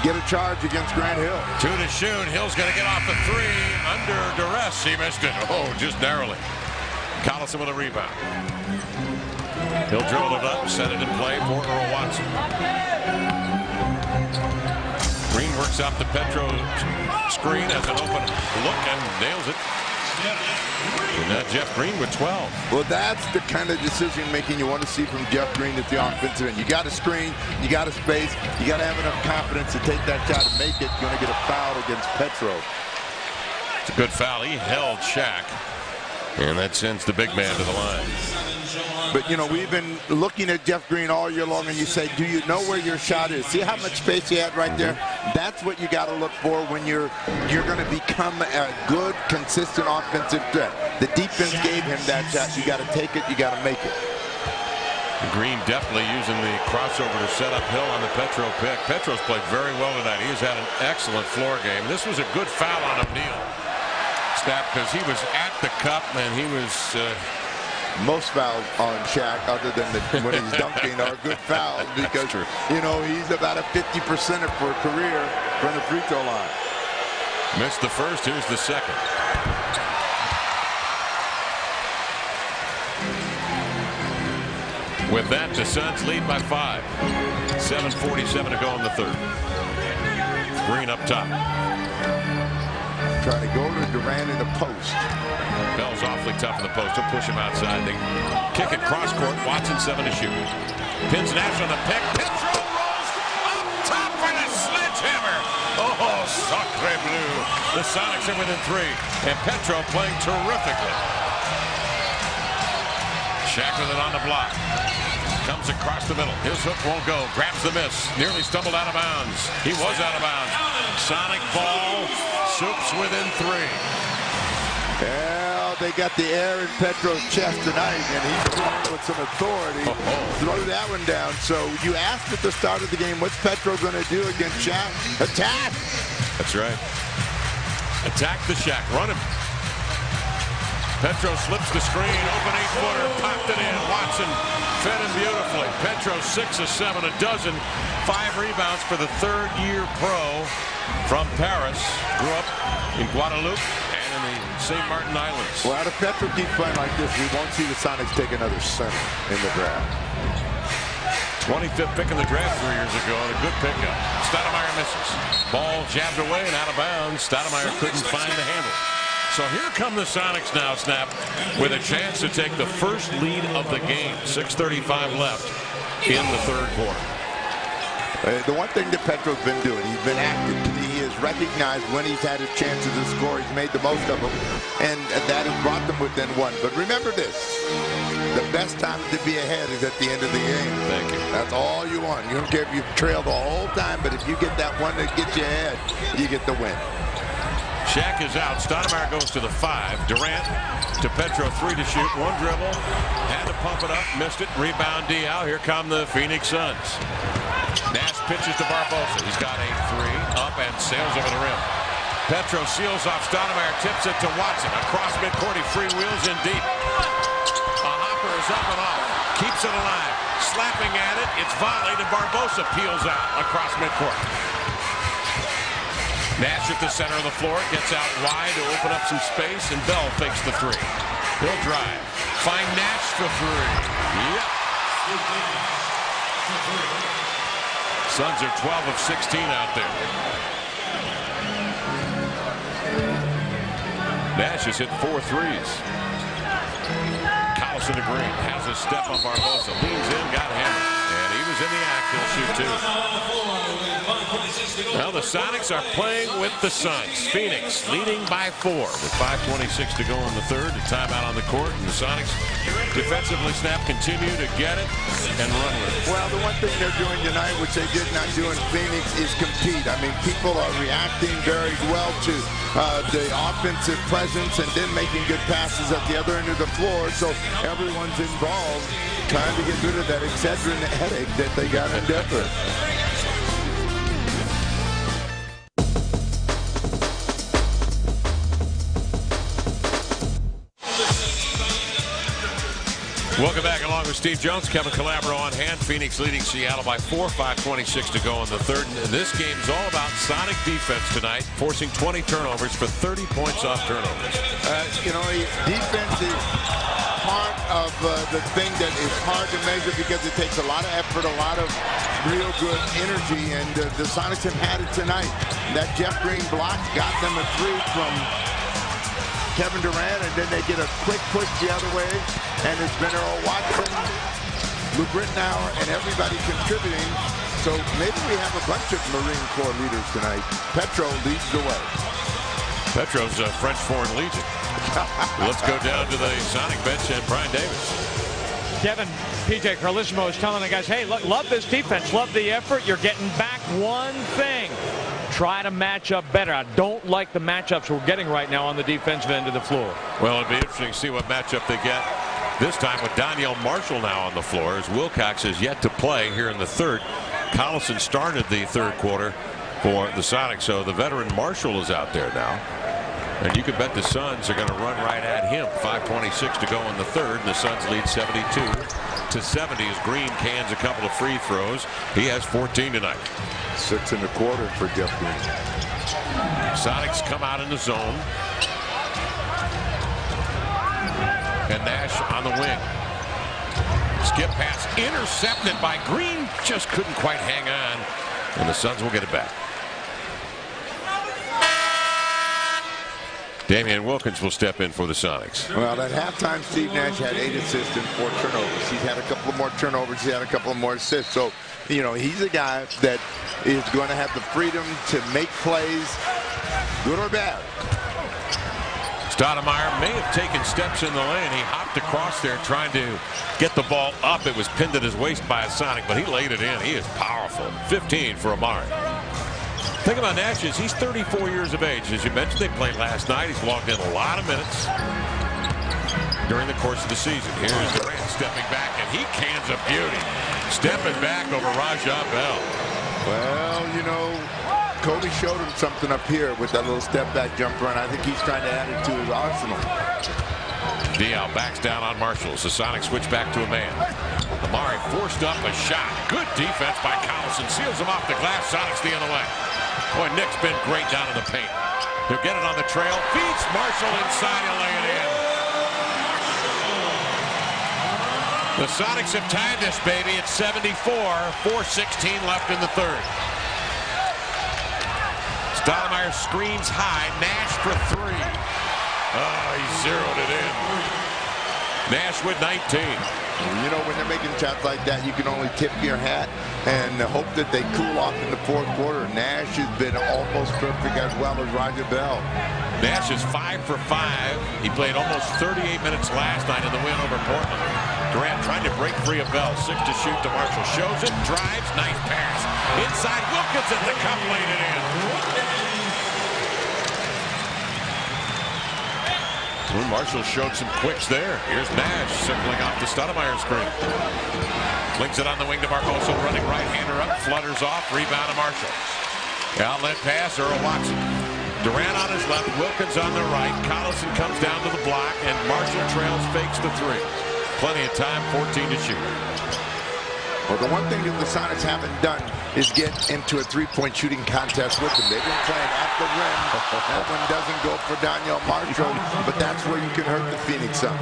get a charge against Grant Hill. 2 to shoot. Hill's going to get off the three. Under duress. He missed it. Oh, just narrowly. Collison with a rebound. He'll dribble it up, set it in play for Earl Watson. Green works out the Petro screen as an open look and nails it. And now Jeff Green with 12. Well, that's the kind of decision-making you want to see from Jeff Green at the offensive end. You got to screen, you got to space, you got to have enough confidence to take that shot and make it. You're going to get a foul against Petro. It's a good foul. He held Shaq. And that sends the big man to the line. But, you know, we've been looking at Jeff Green all year long, and you say, do you know where your shot is? See how much space he had right there? That's what you got to look for when you're going to become a good, consistent offensive threat. The defense gave him that shot. You got to take it. You got to make it. Green definitely using the crossover to set up Hill on the Petro pick. Petro's played very well tonight. He's had an excellent floor game. This was a good foul on O'Neil. Snap, because he was at the cup and he was most fouls on Shaq other than when he's dunking are good fouls because you know he's about a 50%er for a career from the free throw line. Missed the first. Here's the second. With that, the Suns lead by 5. 7:47 to go in the third. Green up top. Trying to go to Durant in the post. Bell's awfully tough in the post. He'll push him outside. They kick it cross court. Watson 7 to shoot. Pins Nash on the pick. Petro rolls up top for the sledgehammer. Sacre bleu. The Sonics are within 3. And Petro playing terrifically. Shaq with it on the block. Comes across the middle. His hook won't go. Grabs the miss. Nearly stumbled out of bounds. He was out of bounds. Sonic ball. Supes within 3. Well, they got the air in Petro's chest tonight, and he's throwing with some authority. Throw that one down. So you asked at the start of the game, what's Petro going to do against Shaq? Attack! That's right. Attack the Shaq. Run him. Petro slips the screen. Open 8-footer. Popped it in. Watson fed him beautifully. Petro 6 of 7, a dozen. 5 rebounds for the third-year pro from Paris. Grew up in Guadeloupe and in the St. Martin Islands. Well, if Petro keeps playing like this, we won't see the Sonics take another center in the draft. 25th pick in the draft 3 years ago, and a good pickup. Stoudemire misses. Ball jabbed away and out of bounds. Stoudemire couldn't find the handle. So here come the Sonics now, Snap, with a chance to take the first lead of the game. 6:35 left in the third quarter. The one thing that Petro's been doing, he's been active. He has recognized when he's had his chances to score. He's made the most of them, and that has brought them within 1. But remember this, the best time to be ahead is at the end of the game. Thank you. That's all you want. You don't care if you've trailed the whole time, but if you get that one that gets you ahead, you get the win. Shaq is out. Stoudemire goes to the 5. Durant to Petro, 3 to shoot. 1 dribble. Had to pump it up. Missed it. Rebound Diao. Here come the Phoenix Suns. Nash pitches to Barbosa. He's got a 3 up and sails over the rim. Petro seals off Stoudemire. Tips it to Watson. Across midcourt. He freewheels in deep. A hopper is up and off. Keeps it alive. Slapping at it. It's volleyed and Barbosa peels out across midcourt. Nash at the center of the floor, gets out wide to open up some space, and Bell fakes the 3. He'll drive. Find Nash for 3. Yep. Suns are 12 of 16 out there. Nash has hit 4 threes. Collison to Green, has a step on Barbosa, leans in, got hammered, and he was in the act. He'll shoot 2. Well, the Sonics are playing with the Suns. Phoenix leading by 4 with 5:26 to go in the third. A timeout on the court, and the Sonics defensively, Snap, continue to get it and run with it. Well, the one thing they're doing tonight, which they did not do in Phoenix, is compete. I mean, people are reacting very well to the offensive presence and then making good passes at the other end of the floor. So everyone's involved trying to get rid of that Excedrin headache that they got in Denver. Welcome back along with Steve Jones, Kevin Calabro on hand. Phoenix leading Seattle by 4, 5:26 to go in the third. And this game's all about Sonic defense tonight, forcing 20 turnovers for 30 points off turnovers. You know, defense is part of the thing that is hard to measure because it takes a lot of effort, a lot of real good energy, and the Sonics have had it tonight. That Jeff Green block got them a 3 from Kevin Durant, and then they get a quick push the other way, and it's been Earl Watson, Lou Rittenauer, and everybody contributing. So maybe we have a bunch of Marine Corps leaders tonight. Petro leads the way. Petro's a French Foreign Legion. Let's go down to the Sonic bench and Brian Davis. Kevin, PJ Carlissimo is telling the guys, hey, look, love this defense, love the effort. You're getting back one thing. Try to match up better. I don't like the matchups we're getting right now on the defensive end of the floor. Well, it'd be interesting to see what matchup they get this time with Danielle Marshall now on the floor, as Wilcox is yet to play here in the third. Collison started the third quarter for the Sonics, so the veteran Marshall is out there now. And you can bet the Suns are going to run right at him. 5:26 to go in the third, and the Suns lead 72-70 as Green cans a couple of free throws. He has 14 tonight. 6 1/4 for Jeff Green. Sonics come out in the zone. And Nash on the wing. Skip pass intercepted by Green. Just couldn't quite hang on. And the Suns will get it back. Damian Wilkins will step in for the Sonics. Well, at halftime, Steve Nash had 8 assists and 4 turnovers. He's had a couple of more turnovers. He had a couple of more assists. So, you know, he's a guy that is going to have the freedom to make plays Good or bad? Stoudemire may have taken steps in the lane. He hopped across there trying to get the ball up. It was pinned at his waist by a Sonic, but he laid it in. He is powerful. 15 for Amare. Thing about Nash is he's 34 years of age. As you mentioned, they played last night. He's logged in a lot of minutes during the course of the season. Here's Durant stepping back, and he cans a beauty. Stepping back over Raja Bell. Well, you know, Kobe showed him something up here with that little step back jumper, and I think he's trying to add it to his arsenal. Dial backs down on Marshall. The Sonics switch back to a man. Amare forced up a shot. Good defense by Collison. Seals him off the glass. Sonics the other way. Boy, Nick's been great down in the paint. He'll get it on the trail. Feeds Marshall inside and lay it in. The Sonics have tied this baby at 74. 4:16 left in the third. Stoudemire screens high. Nash for three. Oh, he zeroed it in. Nash with 19. You know, when they're making shots like that, you can only tip your hat and hope that they cool off in the fourth quarter. Nash has been almost perfect as well as Raja Bell. Nash is 5 for 5. He played almost 38 minutes last night in the win over Portland. Durant trying to break free of Bell. 6 to shoot to Marshall. Shows it. Drives. Nice pass. Inside. Wilkins at the cup. Laid it in. Marshall showed some quicks there. Here's Nash circling off the Stoudemire screen. Flings it on the wing to Barbosa, running right-hander up, flutters off, rebound to Marshall. Outlet pass, Earl Watson. Durant on his left, Wilkins on the right. Collison comes down to the block, and Marshall trails, fakes the three. Plenty of time, 14 to shoot. Well, the one thing that the Sonics haven't done is get into a three-point shooting contest with them. They've been playing at the rim. That one doesn't go for Daniel Marshall, but that's where you can hurt the Phoenix Suns.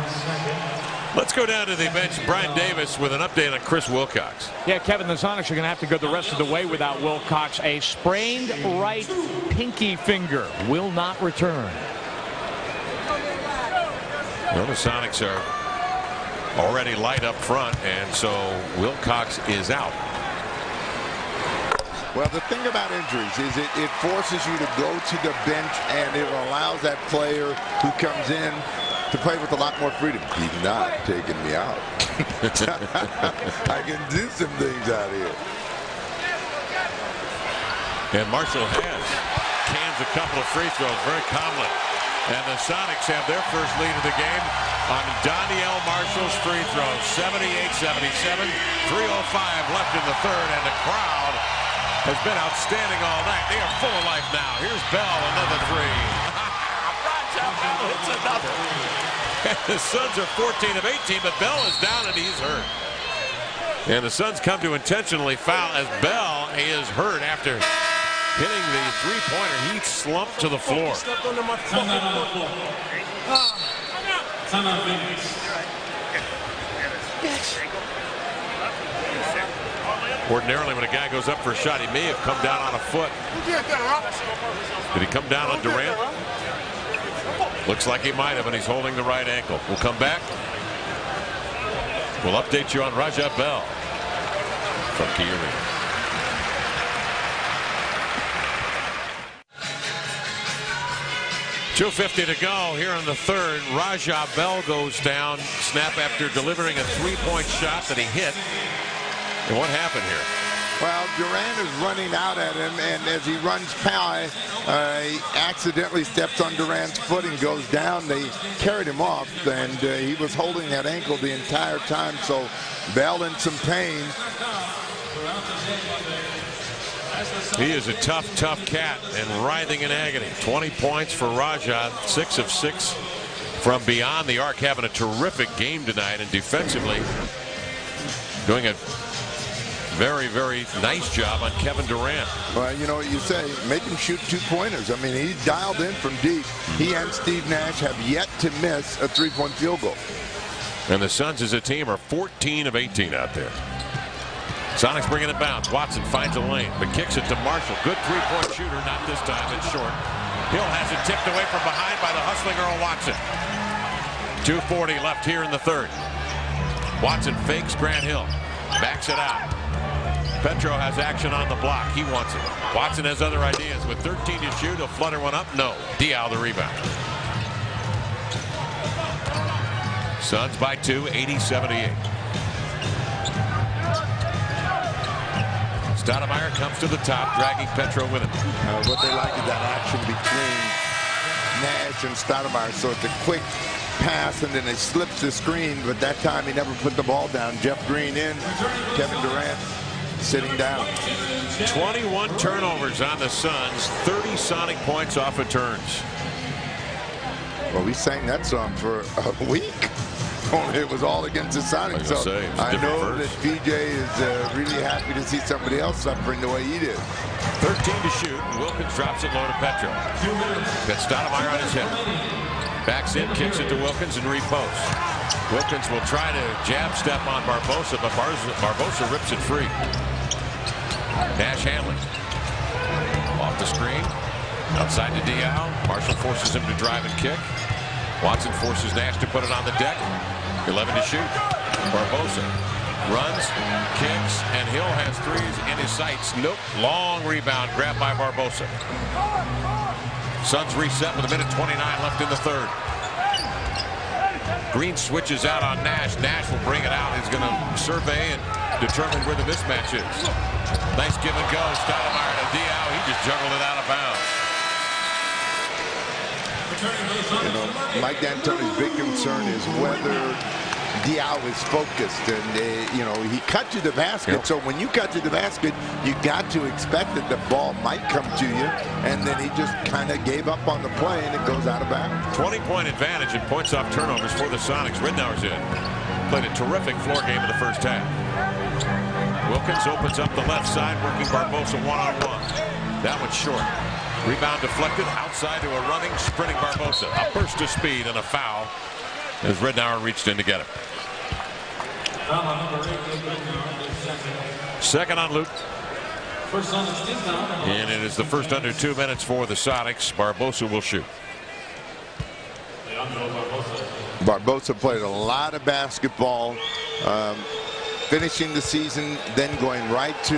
Let's go down to the bench. Brian Davis with an update on Chris Wilcox. Yeah, Kevin, the Sonics are going to have to go the rest of the way without Wilcox. A sprained right pinky finger will not return. Well, the Sonics are already light up front, and so Wilcox is out. Well, the thing about injuries is it forces you to go to the bench, and it allows that player who comes in to play with a lot more freedom. He's not taking me out. I can do some things out here. And Marshall cans a couple of free throws very calmly. And the Sonics have their first lead of the game on Daniel Marshall's free throws. 78-77, 3:05 left in the third, and the crowd has been outstanding all night. They are full of life now. Here's Bell, another three. Bell hits another. And the Suns are 14 of 18, but Bell is down and he's hurt. And the Suns come to intentionally foul as Bell is hurt after hitting the three-pointer. He slumped to the floor. Ordinarily, when a guy goes up for a shot, he may have come down on a foot. Did he come down on Durant? Looks like he might have, and he's holding the right ankle. We'll come back. We'll update you on Raja Bell from Key Arena. .250 to go here in the third. Raja Bell goes down. Snap after delivering a three-point shot that he hit. And what happened here? Well, Durant is running out at him, and as he runs high, he accidentally steps on Durant's foot and goes down. They carried him off, and he was holding that ankle the entire time, so Bell in some pain. He is a tough, tough cat and writhing in agony. 20 points for Raja, 6 of 6 from beyond the arc, having a terrific game tonight, and defensively doing a very, very nice job on Kevin Durant. Well, you know what you say, make him shoot two-pointers. I mean, he's dialed in from deep. He and Steve Nash have yet to miss a three-point field goal. And the Suns as a team are 14 of 18 out there. Sonics bringing it bounce. Watson finds a lane, but kicks it to Marshall. Good three-point shooter, not this time, it's short. Hill has it tipped away from behind by the hustling Earl Watson. 2:40 left here in the third. Watson fakes Grant Hill. Backs it out. Petro has action on the block. He wants it. Watson has other ideas. With 13 to shoot, he'll flutter one up. No. Diaw the rebound. Suns by 2, 80-78. Stoudemire comes to the top, dragging Petro with him. What they like is that action between Nash and Stoudemire. So it's a quick pass, and then it slips the screen, but that time he never put the ball down. Jeff Green in, Kevin Durant sitting down. 21 turnovers on the Suns, 30 Sonic points off of turns. Well, we sang that song for a week. It was all against the Sonics. So I know that PJ is really happy to see somebody else suffering the way he did. 13 to shoot. Wilkins drops it low to Petro. Got Stoudemire on his hip. Backs in, kicks it to Wilkins, and reposts. Wilkins will try to jab step on Barbosa, but Barbosa rips it free. Nash handling. Off the screen. Outside to Diaw. Marshall forces him to drive and kick. Watson forces Nash to put it on the deck. 11 to shoot. Barbosa runs, kicks, and Hill has threes in his sights. Nope. Long rebound grabbed by Barbosa. Suns reset with 1:29 left in the third. Green switches out on Nash. Nash will bring it out. He's going to survey and determine where the mismatch is. Nice give and go. Stoudemire to Diaw. He just juggled it out of bounds. You know, Mike D'Antoni's big concern is whether Diaw is focused, and you know, he cut to the basket. Yep. So when you cut to the basket, you got to expect that the ball might come to you, and then he just kind of gave up on the play, and it goes out of bounds. 20-point advantage and points off turnovers for the Sonics. Ridnour's in. Played a terrific floor game in the first half. Wilkins opens up the left side, working Barbosa one-on-one. That one's short. Rebound deflected outside to a running, sprinting Barbosa. A burst of speed and a foul as Ridnour reached in to get him. Second on Luke. And it is the first under 2 minutes for the Sonics. Barbosa will shoot. Barbosa played a lot of basketball, finishing the season, then going right to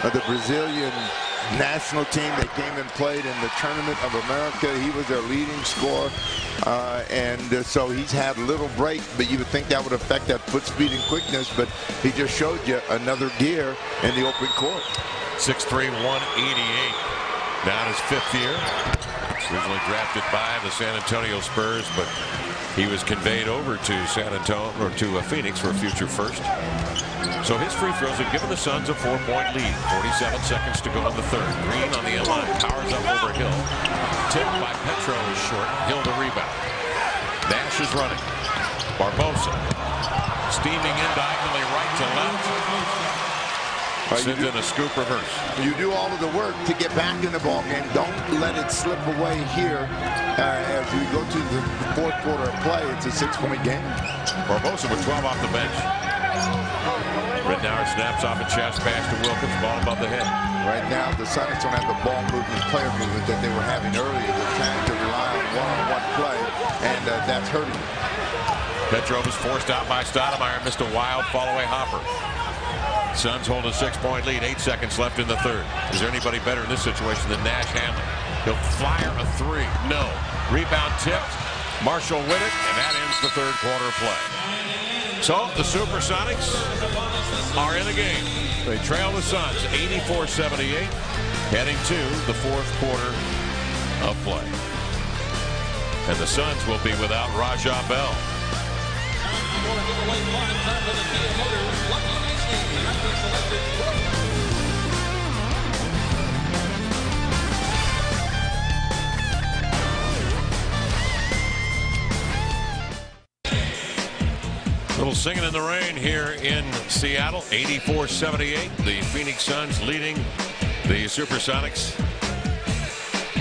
the Brazilian national team. They came and played in the Tournament of America. He was their leading scorer, and so he's had little break, but you would think that would affect that foot speed and quickness, but he just showed you another gear in the open court. 6'3", 188. Now in his 5th year. Originally drafted by the San Antonio Spurs, but he was conveyed over to San Antonio, or to Phoenix, for a future first. So his free throws have given the Suns a 4-point lead. 47 seconds to go in the third. Green on the end line, powers up over Hill. Tipped by Petro is short. Hill the rebound. Nash is running. Barbosa steaming in diagonally right to left. Sends in a scoop reverse. You do all of the work to get back in the ball game. Don't let it slip away here. As we go to the fourth quarter of play, it's a 6-point game. Barbosa with 12 off the bench. Ridnour snaps off a chest pass to Wilkins, ball above the head. Right now, the Sonics don't have the ball movement, player movement that they were having earlier. They're trying to rely on one-on-one play, and that's hurting them. Petro was forced out by Stoudemire, missed a wild fall-away hopper. Suns hold a 6-point lead, 8 seconds left in the third. Is there anybody better in this situation than Nash handling? He'll fire a 3. No. Rebound tipped. Marshall with it, and that ends the third quarter play. So the Supersonics are in the game. They trail the Suns 84-78, heading to the fourth quarter of play. And the Suns will be without Raja Bell. Little singing in the rain here in Seattle. 84-78. The Phoenix Suns leading the Supersonics.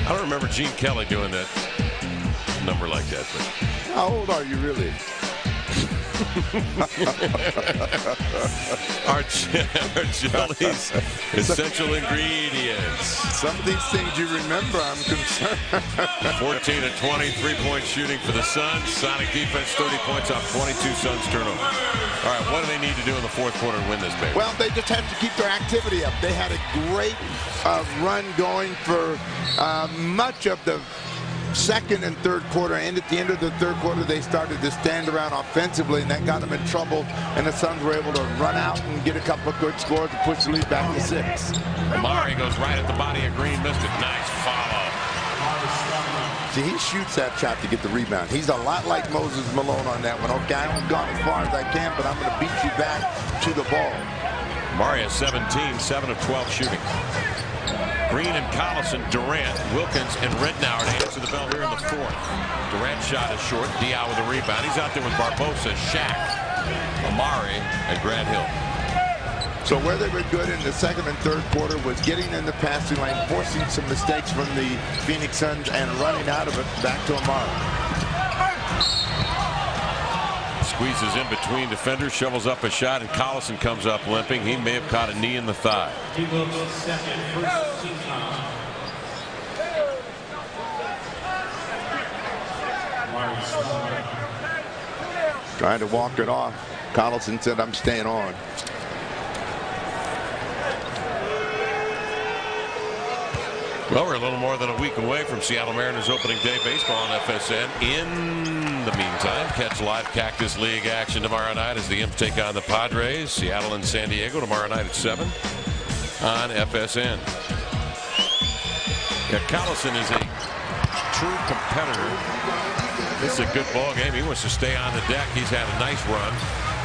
I don't remember Gene Kelly doing that number like that. But how old are you really? Our jellies, essential ingredients. Some of these things you remember, I'm concerned. 14 of 20, three-point shooting for the Suns. Sonic defense, 30 points off 22 Suns turnovers. All right, what do they need to do in the fourth quarter to win this, baby? Well, they just have to keep their activity up. They had a great run going for much of the second and third quarter, and at the end of the third quarter they started to stand around offensively, and that got them in trouble, and the Suns were able to run out and get a couple of good scores to push the lead back to 6. Amare goes right at the body of Green, missed it. Nice follow. See, he shoots that shot to get the rebound. He's a lot like Moses Malone on that one. Okay, I haven't gone as far as I can, but I'm going to beat you back to the ball. Amare has 17, 7 of 12 shooting. Green and Collison, Durant, Wilkins, and Rednauer to answer the bell here in the fourth. Durant's shot is short. Diaw with a rebound. He's out there with Barbosa, Shaq, Amare, and Grant Hill. So where they were good in the second and third quarter was getting in the passing lane, forcing some mistakes from the Phoenix Suns, and running out of it back to Amare. Squeezes in between defenders, shovels up a shot, and Collison comes up limping. He may have caught a knee in the thigh. Trying to walk it off. Collison said, I'm staying on. Well, we're a little more than a week away from Seattle Mariners opening day baseball on FSN. In the meantime, catch live Cactus League action tomorrow night as the Imps take on the Padres. Seattle and San Diego tomorrow night at 7 on FSN. Yeah, Collison is a true competitor. This is a good ball game. He wants to stay on the deck. He's had a nice run.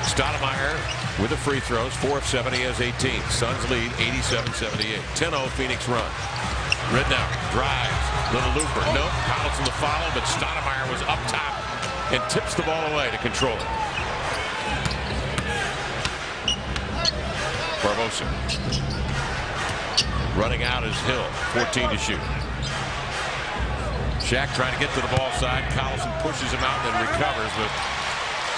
Stoudemire with the free throws, 4 of 7. He has 18. Suns lead 87-78. 10-0 Phoenix run. Rednauer drives, little looper, nope, Collison the follow, but Stoudemire was up top and tips the ball away to control it. Barbosa. Running out is Hill, 14 to shoot. Shaq trying to get to the ball side, Collison pushes him out and then recovers, but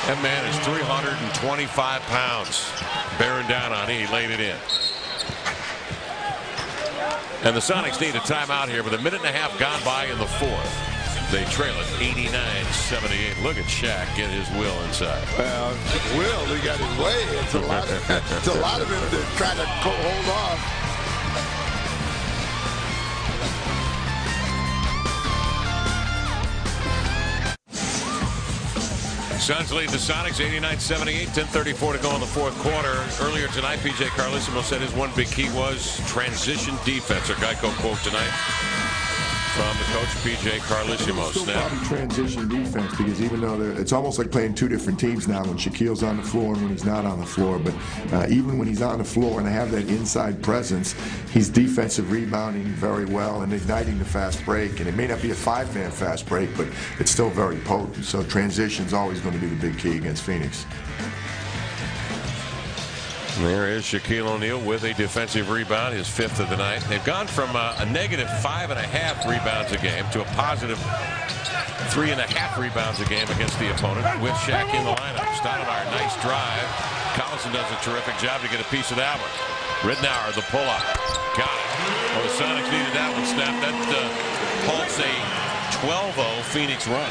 that man is 325 pounds. Bearing down on it, he laid it in. And the Sonics need a timeout here with a minute and a half gone by in the fourth. They trail it 89-78. Look at Shaq get his will inside. Well, Will, he got his way. It's a lot of him to try to hold off. Suns lead the Sonics 89-78, 10:34 to go in the fourth quarter. Earlier tonight, P.J. Carlesimo said his one big key was transition defense. Our Geico quote tonight from the coach, P.J. Carlesimo. Still probably transition defense, because even though it's almost like playing two different teams now when Shaquille's on the floor and when he's not on the floor. But even when he's on the floor and they have that inside presence, he's defensive rebounding very well and igniting the fast break. And it may not be a five-man fast break, but it's still very potent. So transition's always going to be the big key against Phoenix. There is Shaquille O'Neil with a defensive rebound, his 5th of the night. They've gone from a negative 5.5 rebounds a game to a positive 3.5 rebounds a game against the opponent with Shaq in the lineup. Stoudemire, nice drive. Collison does a terrific job to get a piece of that one. Rednauer, the pull-up. Got it. Well, the Sonics needed that one snapped. That halts a 12-0 Phoenix run.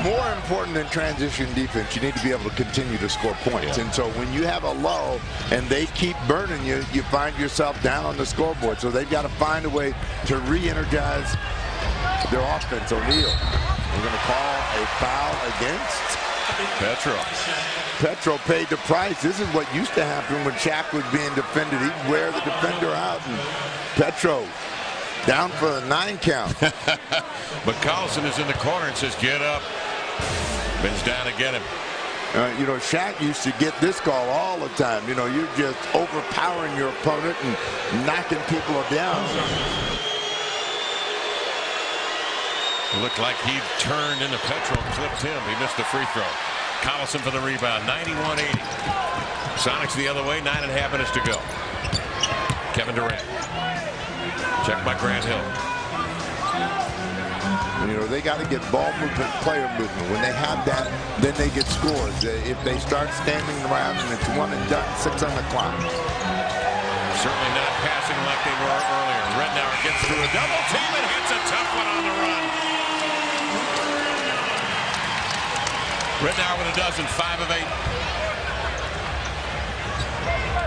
More important than transition defense, you need to be able to continue to score points. Yeah. And so when you have a low and they keep burning you, you find yourself down on the scoreboard. So they've got to find a way to re-energize their offense. O'Neil, we're going to call a foul against Petro. Petro paid the price. This is what used to happen when Shaq was being defended. He'd wear the defender out, and Petro down for a 9 count. But Collison is in the corner and says, get up. Bends down to get him. You know, Shaq used to get this call all the time. You know, you're just overpowering your opponent and knocking people down. It looked like he turned into Petro and clipped him. He missed the free throw. Collison for the rebound, 91-80. Sonics the other way, 9.5 minutes to go. Kevin Durant. Checked by Grant Hill. You know, they got to get ball movement, player movement. When they have that, then they get scores. If they start standing around and it's one and done, 6 on the clock. Certainly not passing like they were earlier. Rednauer gets through a double team and hits a tough one on the run. Rednauer with a dozen, 5 of 8.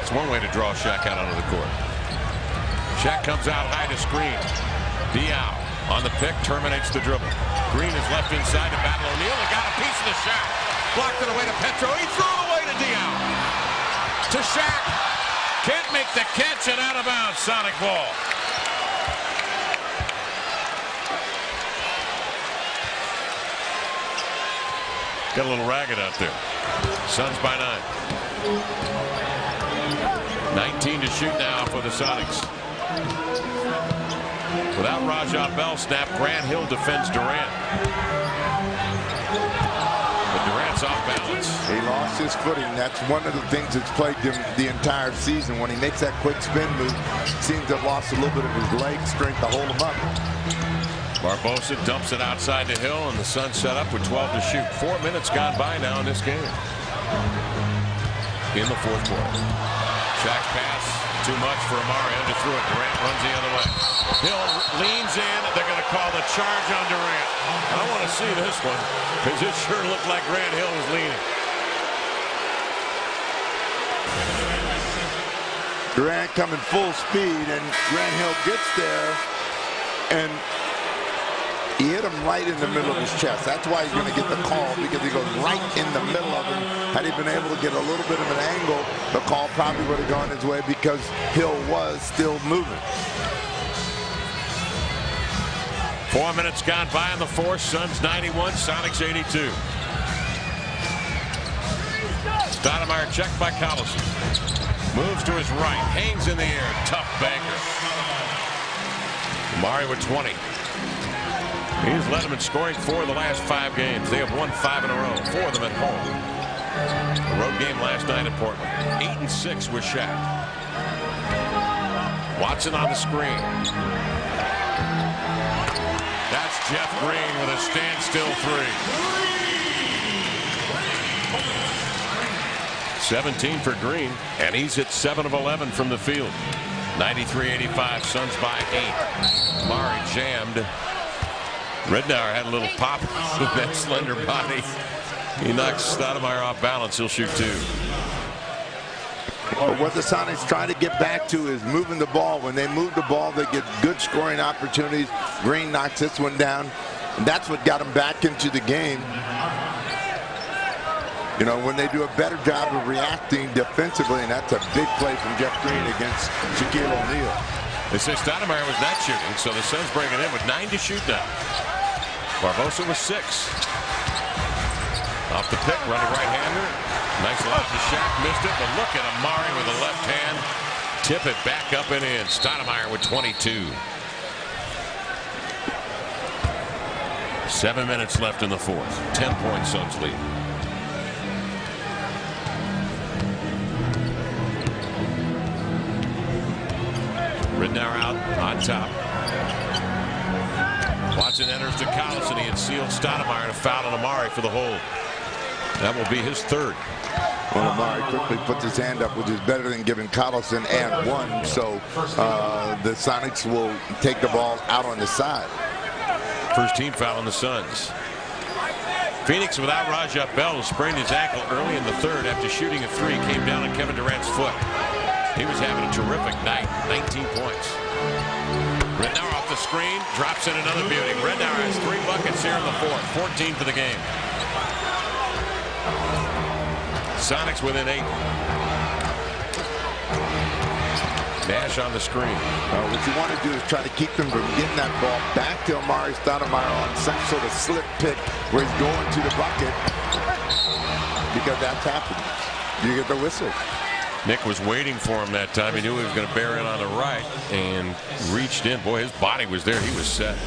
It's one way to draw Shaq out onto the court. Shaq comes out high to screen. Diaw on the pick, terminates the dribble. Green is left inside to battle O'Neil. He got a piece of the shot. Blocked it away to Petro. He threw it away to Diaw. To Shaq. Can't make the catch and out of bounds. Sonic ball. Got a little ragged out there. Suns by 9. 19 to shoot now for the Sonics. Without Raja Bell snap, Grant Hill defends Durant. But Durant's off balance. He lost his footing. That's one of the things that's plagued him the entire season. When he makes that quick spin move, seems to have lost a little bit of his leg strength to hold him up. Barbosa dumps it outside to Hill, and the Suns set up with 12 to shoot. 4 minutes gone by now in this game. In the fourth quarter. Shaq pass, too much for Amare. Underthrew it. Durant runs the other way. Hill leans in. They're going to call the charge on Durant. I want to see this one, because it sure looked like Grant Hill was leaning. Durant coming full speed, and Grant Hill gets there, and he hit him right in the middle of his chest. That's why he's going to get the call, because he goes right in the middle of him. Had he been able to get a little bit of an angle, the call probably would have gone his way, because Hill was still moving. 4 minutes gone by in the fourth. Suns 91, Sonics 82. Stoudemire checked by Collison. Moves to his right, hangs in the air, tough banker. Amare with 20. He's led them in scoring 4 of the last 5 games. They have won 5 in a row, 4 of them at home. A road game last night in Portland. 8-6 with Shaq. Watson on the screen. That's Jeff Green with a standstill 3. 17 for Green, and he's hit 7 of 11 from the field. 93-85, Suns by 8. Amare jammed. Rednauer had a little pop with that slender body. He knocks Stoudemire off balance. He'll shoot 2. But what the Sonics try to get back to is moving the ball. When they move the ball, they get good scoring opportunities. Green knocks this one down, and that's what got them back into the game. You know, when they do a better job of reacting defensively, and that's a big play from Jeff Green against Shaquille O'Neil. They say Stoudemire was not shooting, so the Suns bring it in with 9 to shoot now. Barbosa was 6. Off the pick, running right-hander. Nice lob to Shaq, missed it, but look at Amare with the left hand. Tip it back up and in. Stoudemire with 22. 7 minutes left in the fourth. 10-point Suns lead. Rednauer out on top. Watson enters to Collison. He had sealed Stoudemire and a foul on Amare for the hold. That will be his 3rd. Well, Amare quickly puts his hand up, which is better than giving Collison and 1. So the Sonics will take the ball out on the side. First team foul on the Suns. Phoenix without Raja Bell, who sprained his ankle early in the 3rd after shooting a 3. Came down on Kevin Durant's foot. He was having a terrific night. 19 points. Rednauer off the screen, drops in another beauty. Rednauer has 3 buckets here in the fourth. 14 for the game. Sonics within 8. Nash on the screen. What you want to do is try to keep them from getting that ball back to Amare Stoudemire on some sort of slip pick where he's going to the bucket, because that's happening. You get the whistle. Nick was waiting for him that time. He knew he was going to bear it on the right and reached in. Boy, his body was there. He was set.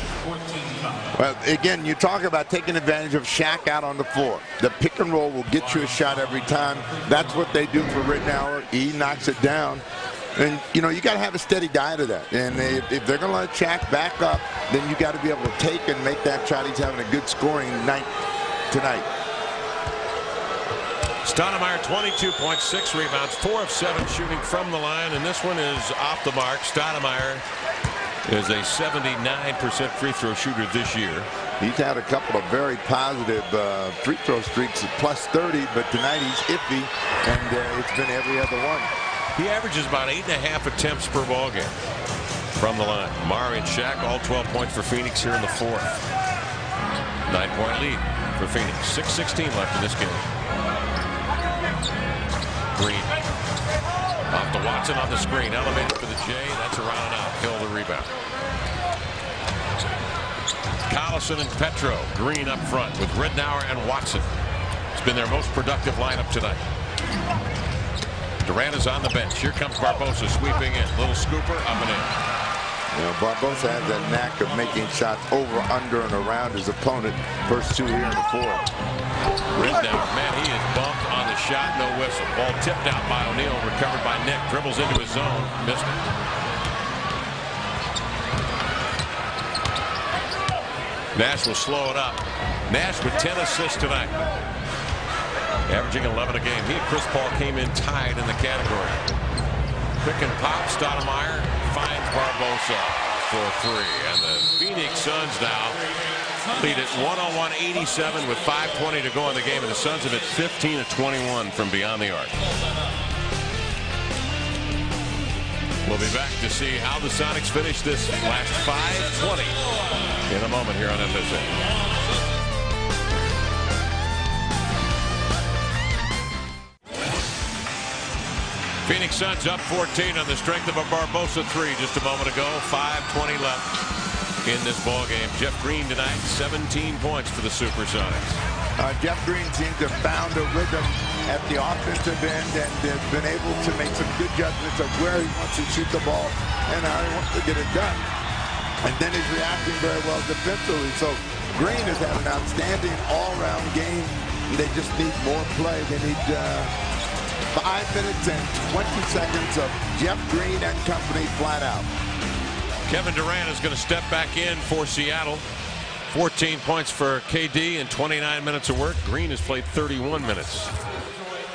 Well, again, you talk about taking advantage of Shaq out on the floor. The pick and roll will get you a shot every time. That's what they do for Rednauer. He knocks it down. And, you know, you got to have a steady diet of that. And if they're going to let Shaq back up, then you got to be able to take and make that shot. He's having a good scoring night tonight. Stoudemire, 22.6 rebounds, 4 of 7 shooting from the line, and this one is off the mark. Stoudemire is a 79% free throw shooter this year. He's had a couple of very positive free throw streaks at +30, but tonight he's iffy, and it's been every other one. He averages about 8.5 attempts per ball game from the line. Amare and Shaq, all 12 points for Phoenix here in the fourth. 9-point lead for Phoenix. 6:16 left in this game. Green. Off to Watson on the screen. Elevated for the J. That's around and out. Hill the rebound. Collison and Petro. Green up front with Ridnour and Watson. It's been their most productive lineup tonight. Durant is on the bench. Here comes Barbosa sweeping in. Little scooper up and in. You know, Barbosa has that knack of making shots over, under, and around his opponent. First two here in the fourth. Ridnour, man, he is bumped on the shot. No whistle. Ball tipped out by O'Neil. Recovered by Nick. Dribbles into his zone. Missed it. Nash will slow it up. Nash with 10 assists tonight. Averaging 11 a game. He and Chris Paul came in tied in the category. Pick and pop. Stoudemire finds Barbosa for 3. And the Phoenix Suns now lead at 101-87 with 5:20 to go in the game. And the Suns have hit 15 of 21 from beyond the arc. We'll be back to see how the Sonics finish this last 5:20 in a moment here on FSA. Phoenix Suns up 14 on the strength of a Barbosa 3 just a moment ago. 5:20 left in this ball game. Jeff Green tonight, 17 points for the Supersonics. Jeff Green seems to have found a rhythm at the offensive end and has been able to make some good judgments of where he wants to shoot the ball and how he wants to get it done. And then he's reacting very well defensively. So Green has had an outstanding all-around game. They just need more play. They need 5 minutes and 20 seconds of Jeff Green and company flat out. Kevin Durant is going to step back in for Seattle. 14 points for KD in 29 minutes of work. Green has played 31 minutes.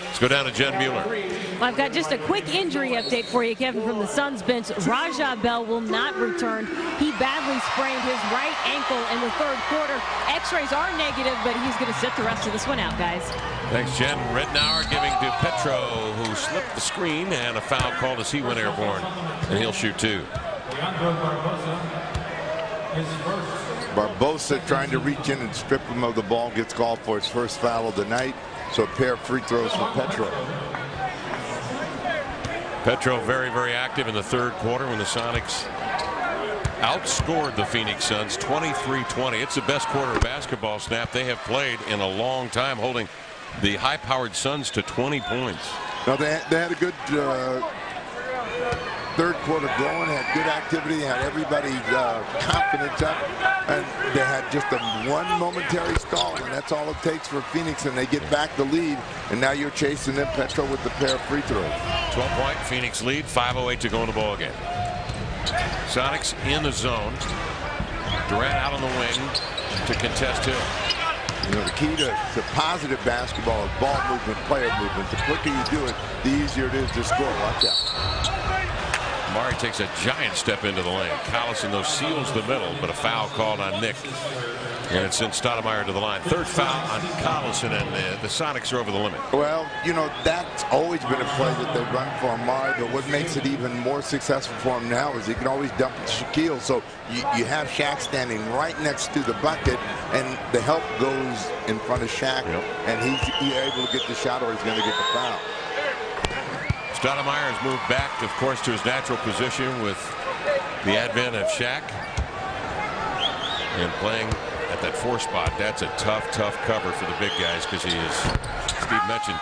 Let's go down to Jen Mueller. Well, I've got just a quick injury update for you, Kevin, from the Suns bench. Raja Bell will not return. He badly sprained his right ankle in the third quarter. X-rays are negative, but he's going to sit the rest of this one out, guys. Thanks, Jen. Ridnour giving to Petro, who slipped the screen, and a foul called as he went airborne, and he'll shoot 2. Barbosa trying to reach in and strip him of the ball, gets called for his first foul of the night. So a pair of free throws for Petro. Petro very, very active in the third quarter when the Sonics outscored the Phoenix Suns 23-20. It's the best quarter of basketball snap they have played in a long time, holding the high-powered Suns to 20 points. Now they had a good third quarter going, had good activity, had everybody's confidence up, and they had just a one momentary stall, and that's all it takes for Phoenix, and they get back the lead, and now you're chasing them, Petro, with the pair of free throws. 12-point Phoenix lead, 5:08 to go in the ball game. Sonics in the zone. Durant out on the wing to contest Hill. You know, the key to positive basketball is ball movement, player movement. The quicker you do it, the easier it is to score. Watch out. Amare takes a giant step into the lane. Collison, though, seals the middle, but a foul called on Nick. And it sends Stoudemire to the line. Third foul on Collison, and the Sonics are over the limit. Well, you know, that's always been a play that they run for Amare, but what makes it even more successful for him now is he can always dump it to Shaquille. So you have Shaq standing right next to the bucket, and the help goes in front of Shaq, and he's able to get the shot or he's going to get the foul. Stoudemire has moved back, of course, to his natural position with the advent of Shaq. And playing at that 4 spot, that's a tough cover for the big guys because he is, Steve mentioned,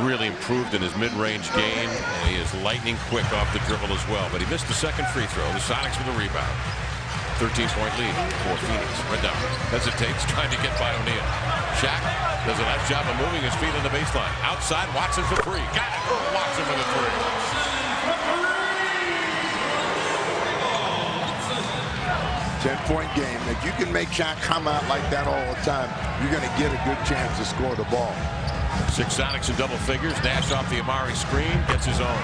really improved in his mid-range game, and he is lightning quick off the dribble as well. But he missed the second free throw. The Sonics with a rebound. 13-point lead for Phoenix. Ridnour hesitates, trying to get by O'Neil. Shaq does a nice job of moving his feet on the baseline. Outside, Watson for 3. Got it. Watson for the 3. 10-point game. If you can make Shaq come out like that all the time, you're going to get a good chance to score the ball. 6 Sonics in double figures. Nash off the Amare screen, gets his own.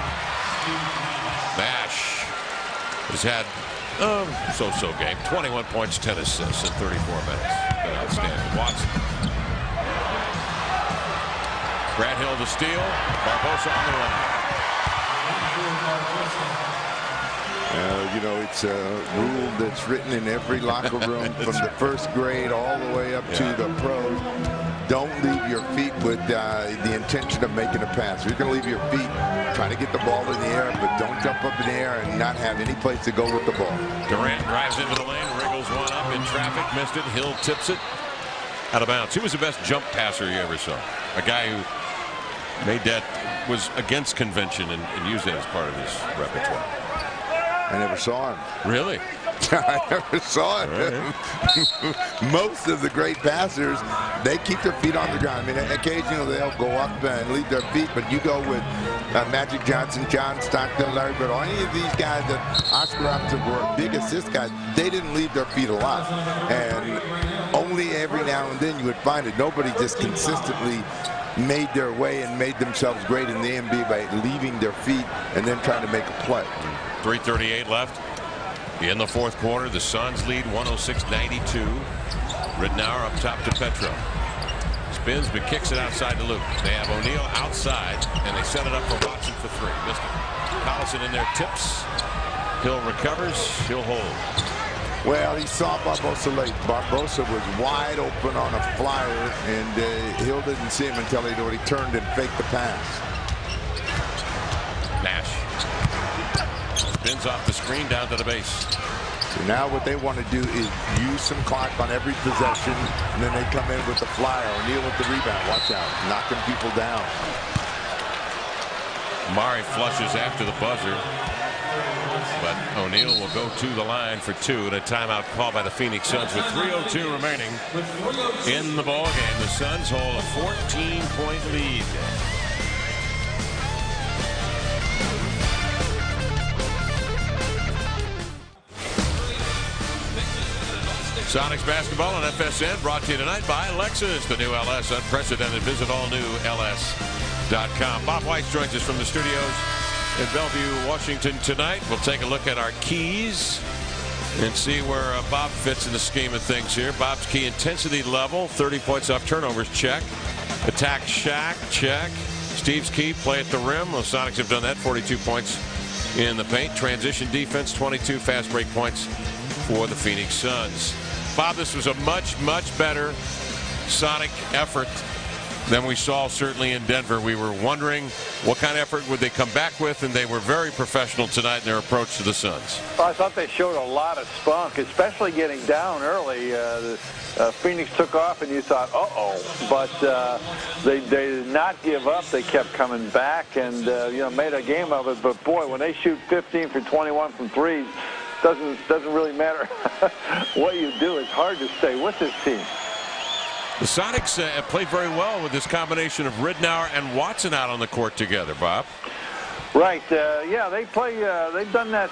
Nash has had so-so game. 21 points, 10 assists in 34 minutes. Been outstanding. Watson. Brad Hill to steal. Barbosa on the run. You know, it's a rule that's written in every locker room from the first grade all the way up to the pros. Don't leave your feet with the intention of making a pass. You're going to leave your feet trying to get the ball in the air, but don't jump up in the air and not have any place to go with the ball. Durant drives into the lane, wriggles one up in traffic, missed it. Hill tips it out of bounds. Who was the best jump passer you ever saw? A guy who made that, was against convention and used that as part of his repertoire. I never saw him. Really? I never saw it. Right. Most of the great passers, they keep their feet on the ground. I mean, occasionally they'll go up and leave their feet, but you go with Magic Johnson, John Stockton, Larry Bird, or any of these guys that Oscar Robertson were big assist guys, they didn't leave their feet a lot. And only every now and then you would find it. Nobody just consistently made their way and made themselves great in the NBA by leaving their feet and then trying to make a play. 3:38 left in the fourth quarter. The Suns lead 106-92. Ridnour up top to Petro. Spins but kicks it outside to Luke. They have O'Neil outside and they set it up for Watson for 3. Missed it. Collison in there tips. Hill recovers. He'll hold. Well, he saw Barbosa late. Barbosa was wide open on a flyer, and Hill didn't see him until he turned and faked the pass. Nash spins off the screen down to the base. So now what they want to do is use some clock on every possession, and then they come in with the flyer. O'Neil with the rebound. Watch out. Knocking people down. Amare flushes after the buzzer. But O'Neil will go to the line for 2 and a timeout call by the Phoenix Suns with 3:02 remaining in the ball game. The Suns hold a 14-point lead. Sonics basketball on FSN brought to you tonight by Lexus, the new LS, unprecedented. Visit all new LS.com. Bob Weiss joins us from the studios in Bellevue, Washington tonight. We'll take a look at our keys and see where Bob fits in the scheme of things here. Bob's key: intensity level, 30 points off turnovers, check. Attack Shaq, check. Steve's key: play at the rim. Well, Sonics have done that, 42 points in the paint. Transition defense, 22 fast break points for the Phoenix Suns. Bob, this was a much better Sonic effort than we saw certainly in Denver. We were wondering what kind of effort would they come back with, and they were very professional tonight in their approach to the Suns. Well, I thought they showed a lot of spunk, especially getting down early. Phoenix took off, and you thought, uh-oh. But they did not give up. They kept coming back and made a game of it. But, boy, when they shoot 15 for 21 from threes, doesn't really matter what you do. It's hard to stay with this team. The Sonics have played very well with this combination of Ridnour and Watson out on the court together, Bob. Right. Yeah, they play. They've done that,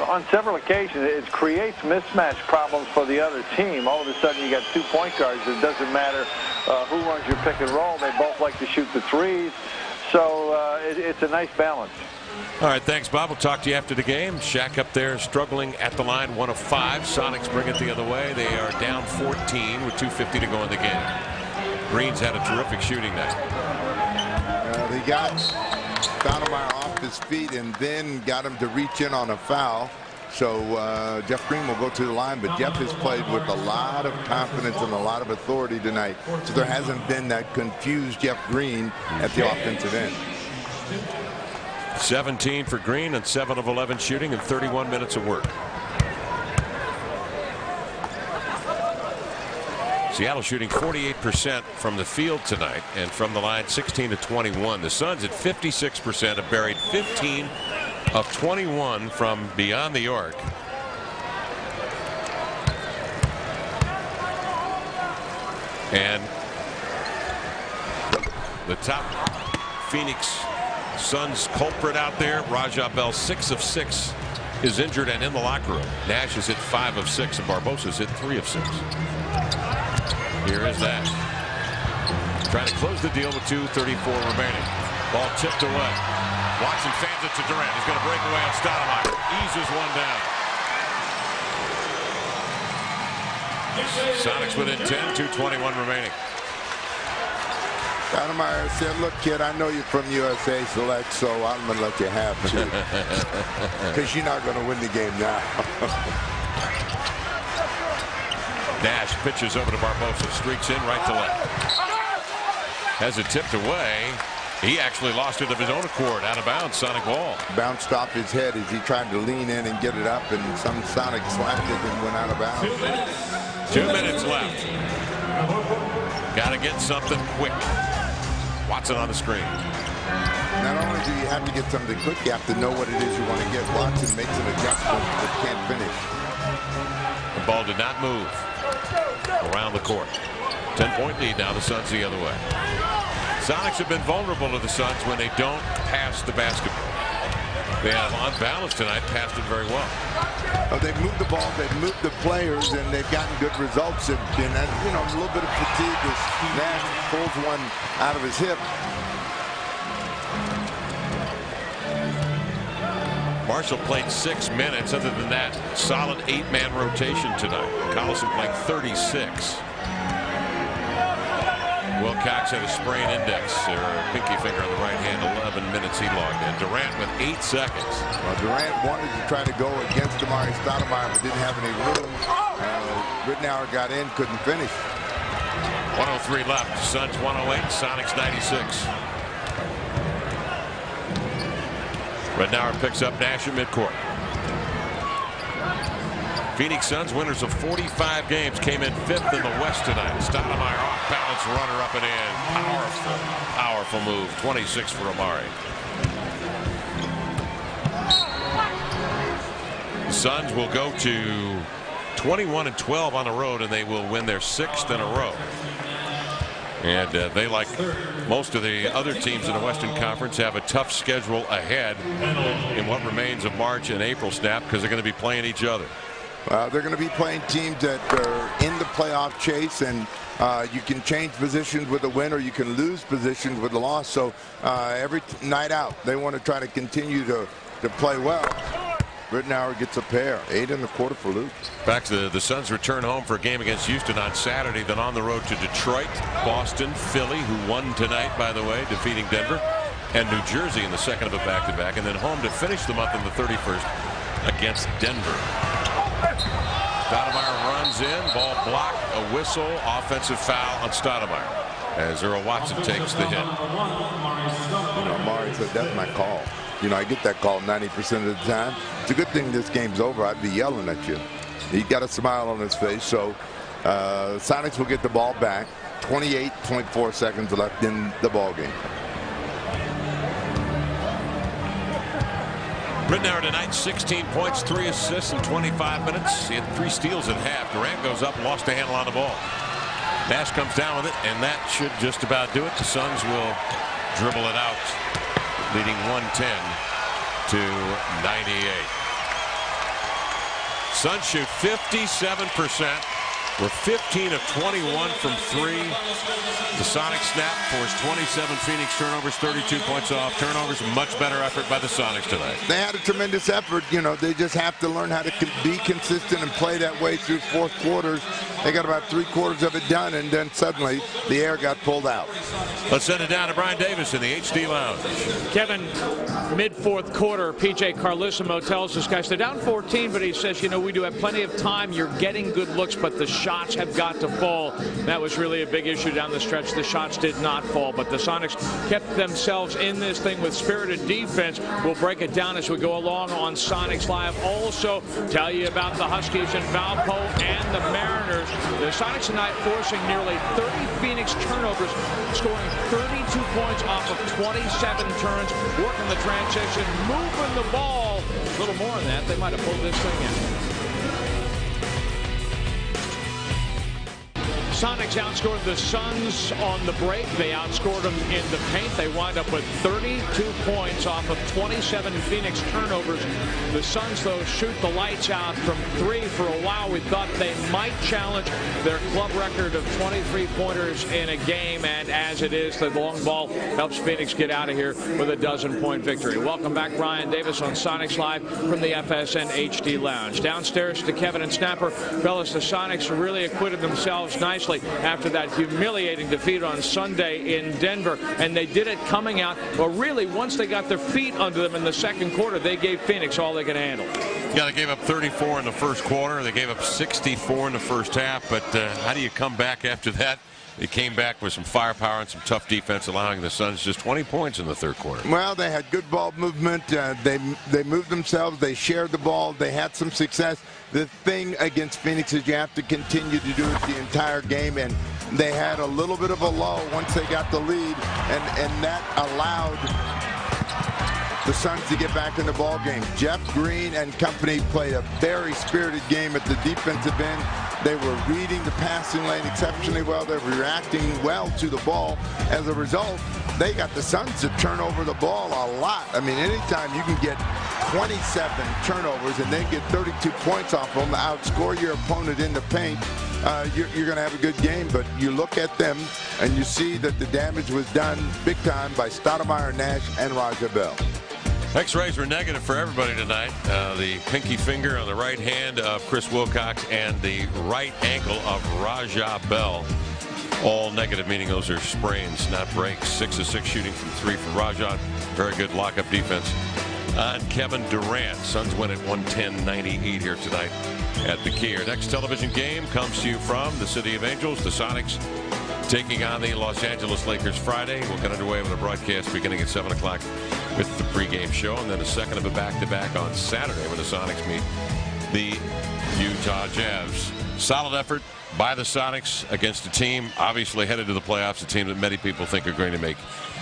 on several occasions. It creates mismatch problems for the other team. All of a sudden, you got 2 point guards. It doesn't matter who runs your pick and roll. They both like to shoot the threes. So it's a nice balance. All right, thanks, Bob. We'll talk to you after the game. Shaq up there struggling at the line, 1 of 5. Sonics bring it the other way. They are down 14 with 2:50 to go in the game. Green's had a terrific shooting night. They got Stoudemire off his feet and then got him to reach in on a foul. So Jeff Green will go to the line, but Jeff has played with a lot of confidence and a lot of authority tonight. So there hasn't been that confused Jeff Green at the offensive end. 17 for Green and 7 of 11 shooting and 31 minutes of work. Seattle shooting 48% from the field tonight, and from the line 16 to 21. The Suns at 56% have buried 15 of 21 from beyond the arc. And the top Phoenix Suns culprit out there, Raja Bell, 6 of 6 is injured and in the locker room. Nash has hit 5 of 6, and Barbosa's hit 3 of 6. Here is Nash. Trying to close the deal with 2:34 remaining. Ball tipped away. Watson fans it to Durant. He's going to break away on Stoudemire. Eases one down. Sonics within 10, 2:21 remaining. Stoudemire said, look, kid, I know you're from USA Select, so I'm going to let you have two. Because you're not going to win the game now. Nash pitches over to Barbosa. Streaks in right to left. Has it tipped away. He actually lost it of his own accord. Out of bounds. Sonic ball. Bounced off his head as he tried to lean in and get it up, and some Sonic slapped it and went out of bounds. 2 minutes left. Got to get something quick. Watson on the screen. Not only do you have to get something quick, you have to know what it is you want to get. Watson makes an adjustment but can't finish. The ball did not move around the court. 10-point lead now. The Suns the other way. Sonics have been vulnerable to the Suns when they don't pass the basketball. They have, on balance tonight, passed it very well. They've moved the ball, they've moved the players, and they've gotten good results. And you know, a little bit of fatigue as Nash pulls one out of his hip. Marshall played 6 minutes. Other than that, solid 8-man rotation tonight. Collison played 36. Wilcox had a sprained index or a pinky finger on the right hand. 11 minutes he logged in. Durant with 8 seconds. Well, Durant wanted to try to go against Amare Stoudemire, but didn't have any room. Ridnour got in, couldn't finish. 103 left. Suns 108. Sonics 96. Ridnour picks up Nash at midcourt. Phoenix Suns, winners of 45 games, came in 5th in the West tonight. Stoudemire off balance, runner up and in. Powerful, powerful move. 26 for Amare. The Suns will go to 21-12 on the road, and they will win their 6th in a row. And they, like most of the other teams in the Western Conference, have a tough schedule ahead in what remains of March and April snap, because they're going to be playing each other. They're going to be playing teams that are in the playoff chase, and you can change positions with a win, or you can lose positions with a loss. So every night out, they want to try to continue to play well. Ridnour gets a pair. 8 in the quarter for Luke. In fact, the Suns return home for a game against Houston on Saturday, then on the road to Detroit, Boston, Philly, who won tonight, by the way, defeating Denver, and New Jersey in the second of a back-to-back, and then home to finish the month on the 31st against Denver. Stoudemire runs in, ball blocked, a whistle, offensive foul on Stoudemire as Earl Watson takes the hit. You know, Amare said, that's my call. You know, I get that call 90% of the time. It's a good thing this game's over. I'd be yelling at you. He got a smile on his face. So Sonics will get the ball back. 28.4 seconds left in the ball game. Ridnour tonight, 16 points, 3 assists in 25 minutes. He had 3 steals at half. Durant goes up, lost a handle on the ball. Nash comes down with it, and that should just about do it. The Suns will dribble it out, leading 110 to 98. Suns shoot 57%. We're 15 of 21 from 3. The Sonics snap forced 27 Phoenix turnovers, 32 points off turnovers. Much better effort by the Sonics tonight. They had a tremendous effort. You know, they just have to learn how to be consistent and play that way through 4th quarters. They got about 3/4 of it done, and then suddenly the air got pulled out. Let's send it down to Brian Davis in the HD Lounge. Kevin, mid-4th quarter, P.J. Carlissimo tells us, guys, they're down 14, but he says, you know, we do have plenty of time. You're getting good looks, but the shots have got to fall. That was really a big issue down the stretch. The shots did not fall, but the Sonics kept themselves in this thing with spirited defense. We'll break it down as we go along on Sonics Live. Also tell you about the Huskies and Valpo and the Mariners. The Sonics tonight forcing nearly 30 Phoenix turnovers, scoring 32 points off of 27 turns, working the transition, moving the ball. A little more on that. They might have pulled this thing in. Sonics outscored the Suns on the break. They outscored them in the paint. They wind up with 32 points off of 27 Phoenix turnovers. The Suns, though, shoot the lights out from 3 for a while. We thought they might challenge their club record of 23-pointers in a game, and as it is, the long ball helps Phoenix get out of here with a dozen-point victory. Welcome back, Brian Davis on Sonics Live from the FSN HD Lounge. Downstairs to Kevin and Snapper. Fellas, the Sonics really acquitted themselves nicely after that humiliating defeat on Sunday in Denver, and they did it coming out. Well, really, once they got their feet under them in the second quarter, they gave Phoenix all they could handle. Yeah, they gave up 34 in the first quarter. They gave up 64 in the first half, but how do you come back after that? They came back with some firepower and some tough defense, allowing the Suns just 20 points in the third quarter. Well, they had good ball movement. They moved themselves. They shared the ball. They had some success. The thing against Phoenix is you have to continue to do it the entire game, and they had a little bit of a lull once they got the lead, and that allowed the Suns to get back in the ball game. Jeff Green and company played a very spirited game at the defensive end. They were reading the passing lane exceptionally well. They were reacting well to the ball. As a result, they got the Suns to turn over the ball a lot. I mean, anytime you can get 27 turnovers and then get 32 points off them, outscore your opponent in the paint, you're going to have a good game. But you look at them and you see that the damage was done big time by Stoudemire, Nash, and Raja Bell. X-rays were negative for everybody tonight. The pinky finger on the right hand of Chris Wilcox and the right ankle of Raja Bell, all negative, meaning those are sprains, not breaks. 6 of 6 shooting from 3 for Raja. Very good lockup defense on Kevin Durant. Suns win at 110-98 here tonight at the Key. Our next television game comes to you from the City of Angels. The Sonics taking on the Los Angeles Lakers Friday. We'll get underway with a broadcast beginning at 7 o'clock with the pregame show, and then a second of a back-to-back on Saturday when the Sonics meet the Utah Jazz. Solid effort by the Sonics against a team obviously headed to the playoffs, a team that many people think are going to make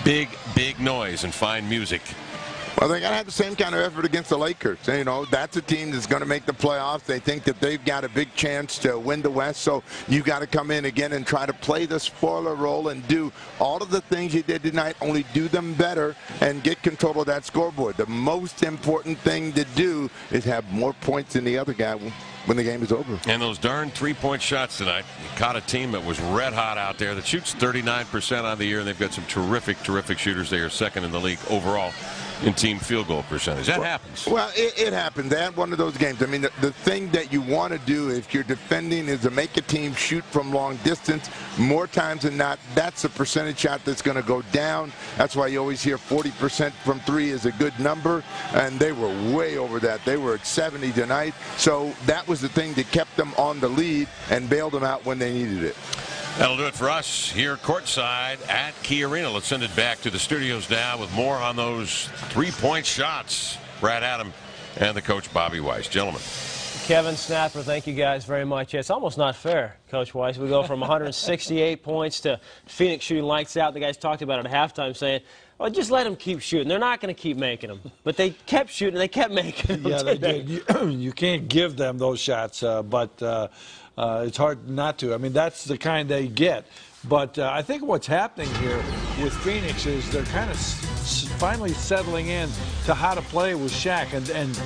big noise and fine music. Well, they got to have the same kind of effort against the Lakers. You know, that's a team that's going to make the playoffs. They think that they've got a big chance to win the West, so you got to come in again and try to play the spoiler role and do all of the things you did tonight, only do them better and get control of that scoreboard. The most important thing to do is have more points than the other guy when the game is over. And those darn three-point shots tonight. You caught a team that was red hot out there that shoots 39% on the year, and they've got some terrific shooters. They are second in the league overall in team field goal percentage. That happens. Well, it happened. They had one of those games. I mean, the thing that you want to do if you're defending is to make a team shoot from long distance. More times than not, that's a percentage shot that's going to go down. That's why you always hear 40% from 3 is a good number, and they were way over that. They were at 70 tonight. So that was the thing that kept them on the lead and bailed them out when they needed it. That'll do it for us here courtside at Key Arena. Let's send it back to the studios now with more on those three-point shots. Brad Adam and the coach Bobby Weiss. Gentlemen. Kevin, Snapper, thank you guys very much. It's almost not fair, Coach Weiss. We go from 168 points to Phoenix shooting lights out. The guys talked about it at halftime saying, well, just let them keep shooting. They're not going to keep making them. But they kept shooting. They kept making them. Yeah, they did. You can't give them those shots, but it's hard not to. I mean, that's the kind they get. But I think what's happening here with Phoenix is they're kind of finally settling in to how to play with Shaq. And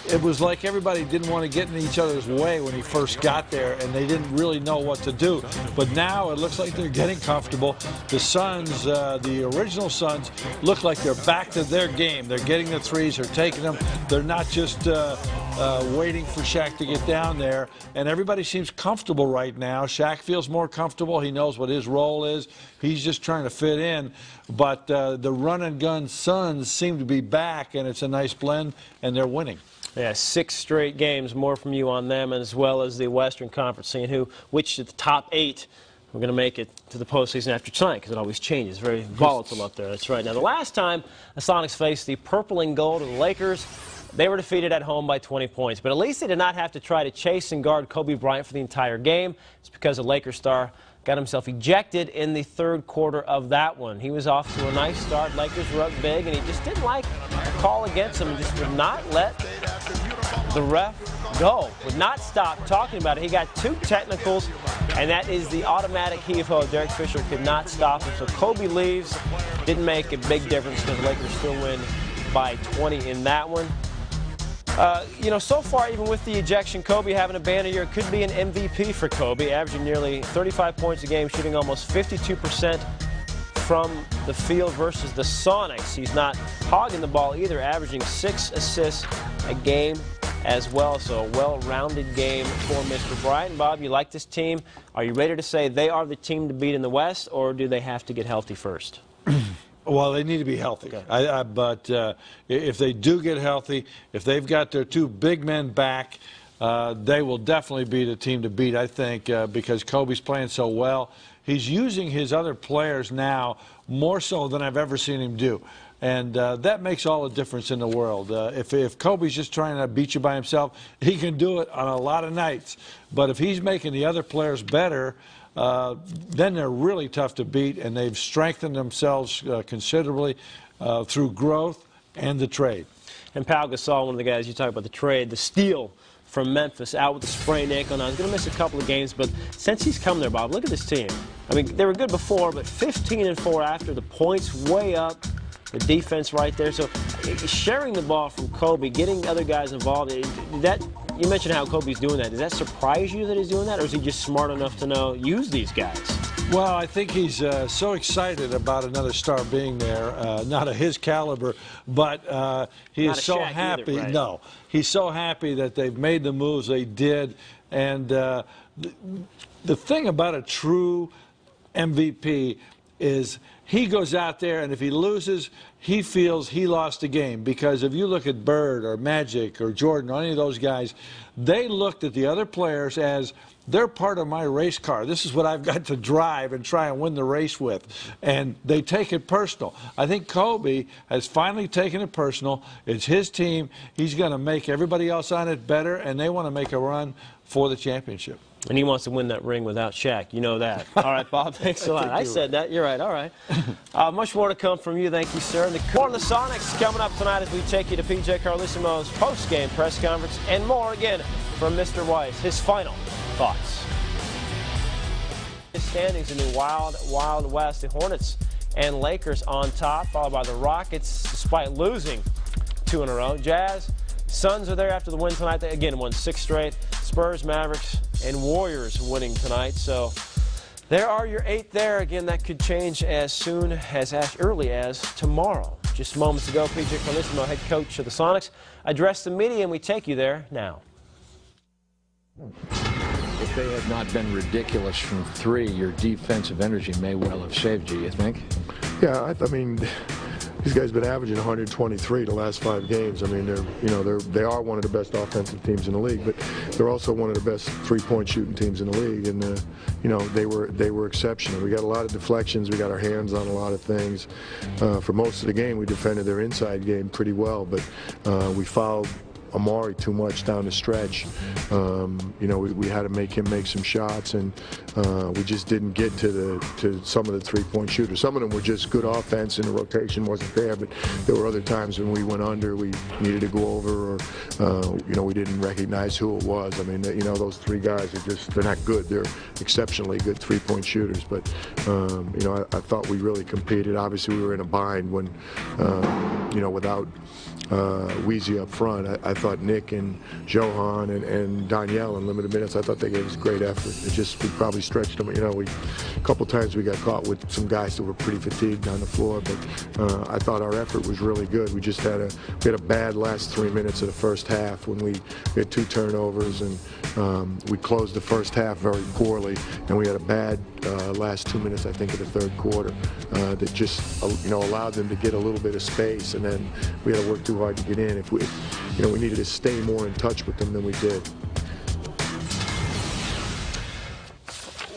it was like everybody didn't want to get in each other's way when he first got there, and they didn't really know what to do. But now it looks like they're getting comfortable. The Suns, the original Suns, look like they're back to their game. They're getting the threes, they're taking them. They're not just waiting for Shaq to get down there. And everybody seems comfortable right now. Shaq feels more comfortable. He knows what his role is. He's just trying to fit in. But the run-and-gun Suns seem to be back, and it's a nice blend, and they're winning. Yeah, 6 straight games. More from you on them, as well as the Western Conference, seeing which of the top 8 we're going to make it to the postseason after tonight, because it always changes. Very volatile up there. That's right. Now, the last time the Sonics faced the purple and gold of the Lakers, they were defeated at home by 20 points. But at least they did not have to try to chase and guard Kobe Bryant for the entire game. It's because the Lakers star got himself ejected in the third quarter of that one. He was off to a nice start. Lakers were up big, and he just didn't like a call against him and just would not let the ref go. Would not stop talking about it. He got 2 technicals, and that is the automatic heave-ho. Derek Fisher could not stop him. So Kobe leaves. Didn't make a big difference because the Lakers still win by 20 in that one. You know, so far, even with the ejection, Kobe having a banner year, could be an MVP for Kobe, averaging nearly 35 points a game, shooting almost 52% from the field versus the Sonics. He's not hogging the ball either, averaging 6 assists a game as well. So a well-rounded game for Mr. Bryant. Bob, you like this team? Are you ready to say they are the team to beat in the West, or do they have to get healthy first? Well, they need to be healthy. Okay. But if they do get healthy, if they've got their 2 big men back, they will definitely be the team to beat, I think, because Kobe's playing so well. He's using his other players now more so than I've ever seen him do. And that makes all the difference in the world. If Kobe's just trying to beat you by himself, he can do it on a lot of nights. But if he's making the other players better, then they're really tough to beat, and they've strengthened themselves considerably through growth and the trade. And Pau Gasol, one of the guys you talk about the trade, the steal from Memphis, out with a sprained ankle. Now, he's going to miss a couple of games, but since he's come there, Bob, look at this team. I mean, they were good before, but 15-4 after, the points way up, the defense right there. So sharing the ball from Kobe, getting other guys involved, you mentioned how Kobe's doing that. Does that surprise you that he's doing that, or is he just smart enough to know use these guys? Well, I think he's so excited about another star being there, not of his caliber, but he is so happy. Either, right? No, he's so happy that they've made the moves they did. And the thing about a true MVP is he goes out there, and if he loses, he feels he lost the game. Because if you look at Bird or Magic or Jordan or any of those guys, they looked at the other players as they're part of my race car. This is what I've got to drive and try and win the race with. And they take it personal. I think Kobe has finally taken it personal. It's his team. He's going to make everybody else on it better, and they want to make a run for the championship. And he wants to win that ring without Shaq. You know that. All right, Bob, thanks a lot. I said that. You're right. All right. Much more to come from you. Thank you, sir. And more on the Sonics coming up tonight as we take you to P.J. Carlesimo's post-game press conference and more, again, from Mr. Weiss. His final thoughts. His standings in the Wild West. The Hornets and Lakers on top, followed by the Rockets, despite losing 2 in a row. Jazz, Suns are there after the win tonight. They, again, won 6 straight. Spurs, Mavericks, and Warriors winning tonight. So there are your 8 there. Again, that could change as early as tomorrow. Just moments ago, P.J. Carlesimo, head coach of the Sonics, addressed the media, and we take you there now. If they had not been ridiculous from 3, your defensive energy may well have saved you think? Yeah, I mean, these guys have been averaging 123 the last 5 games. I mean, they are one of the best offensive teams in the league, but they're also one of the best 3-point shooting teams in the league. And they were exceptional. We got a lot of deflections. We got our hands on a lot of things. For most of the game, we defended their inside game pretty well, but we fouled Amare too much down the stretch. We had to make him make some shots, and we just didn't get to some of the 3-point shooters. Some of them were just good offense, and the rotation wasn't there. But there were other times when we went under, we needed to go over, or we didn't recognize who it was. I mean, those 3 guys they're not good. They're exceptionally good 3-point shooters. But I thought we really competed. Obviously, we were in a bind when without Weezy up front. I thought Nick and Johan and Danielle in limited minutes, I thought they gave us great effort. We probably stretched them. A couple times we got caught with some guys that were pretty fatigued on the floor, but I thought our effort was really good. We just had a bad last 3 minutes of the first half when we had 2 turnovers, and we closed the first half very poorly, and we had a bad last 2 minutes, I think, of the 3rd quarter that just allowed them to get a little bit of space, and then we had to work too hard to get in. If we needed to stay more in touch with them than we did.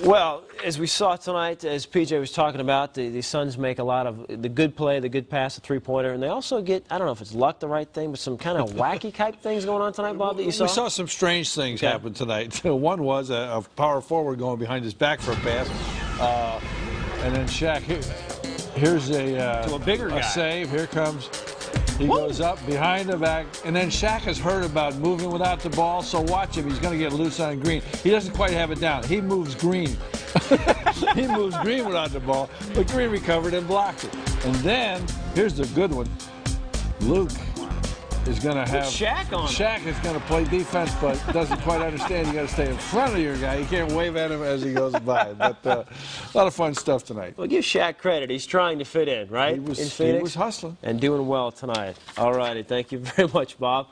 Well, as we saw tonight, as PJ was talking about, the Suns make a lot of the good play, the good pass, the 3-pointer, and they also get, I don't know if it's luck the right thing, but some kind of wacky type things going on tonight, Bob, that you saw? We saw some strange things happen tonight. One was a power forward going behind his back for a pass, and then Shaq, here's to a bigger guy. Save, here comes. He goes up behind the back, and then Shaq has heard about moving without the ball, so watch him. He's going to get loose on Green. He doesn't quite have it down. He moves Green. He moves Green without the ball, but Green recovered and blocked it. And then, here's the good one. Luke is going to have Shaq on. Shaq is going to play defense, but doesn't quite understand. You got to stay in front of your guy. You can't wave at him as he goes by. But a lot of fun stuff tonight. Well, give Shaq credit. He's trying to fit in, right? He was, in Phoenix. He was hustling and doing well tonight. All righty, thank you very much, Bob.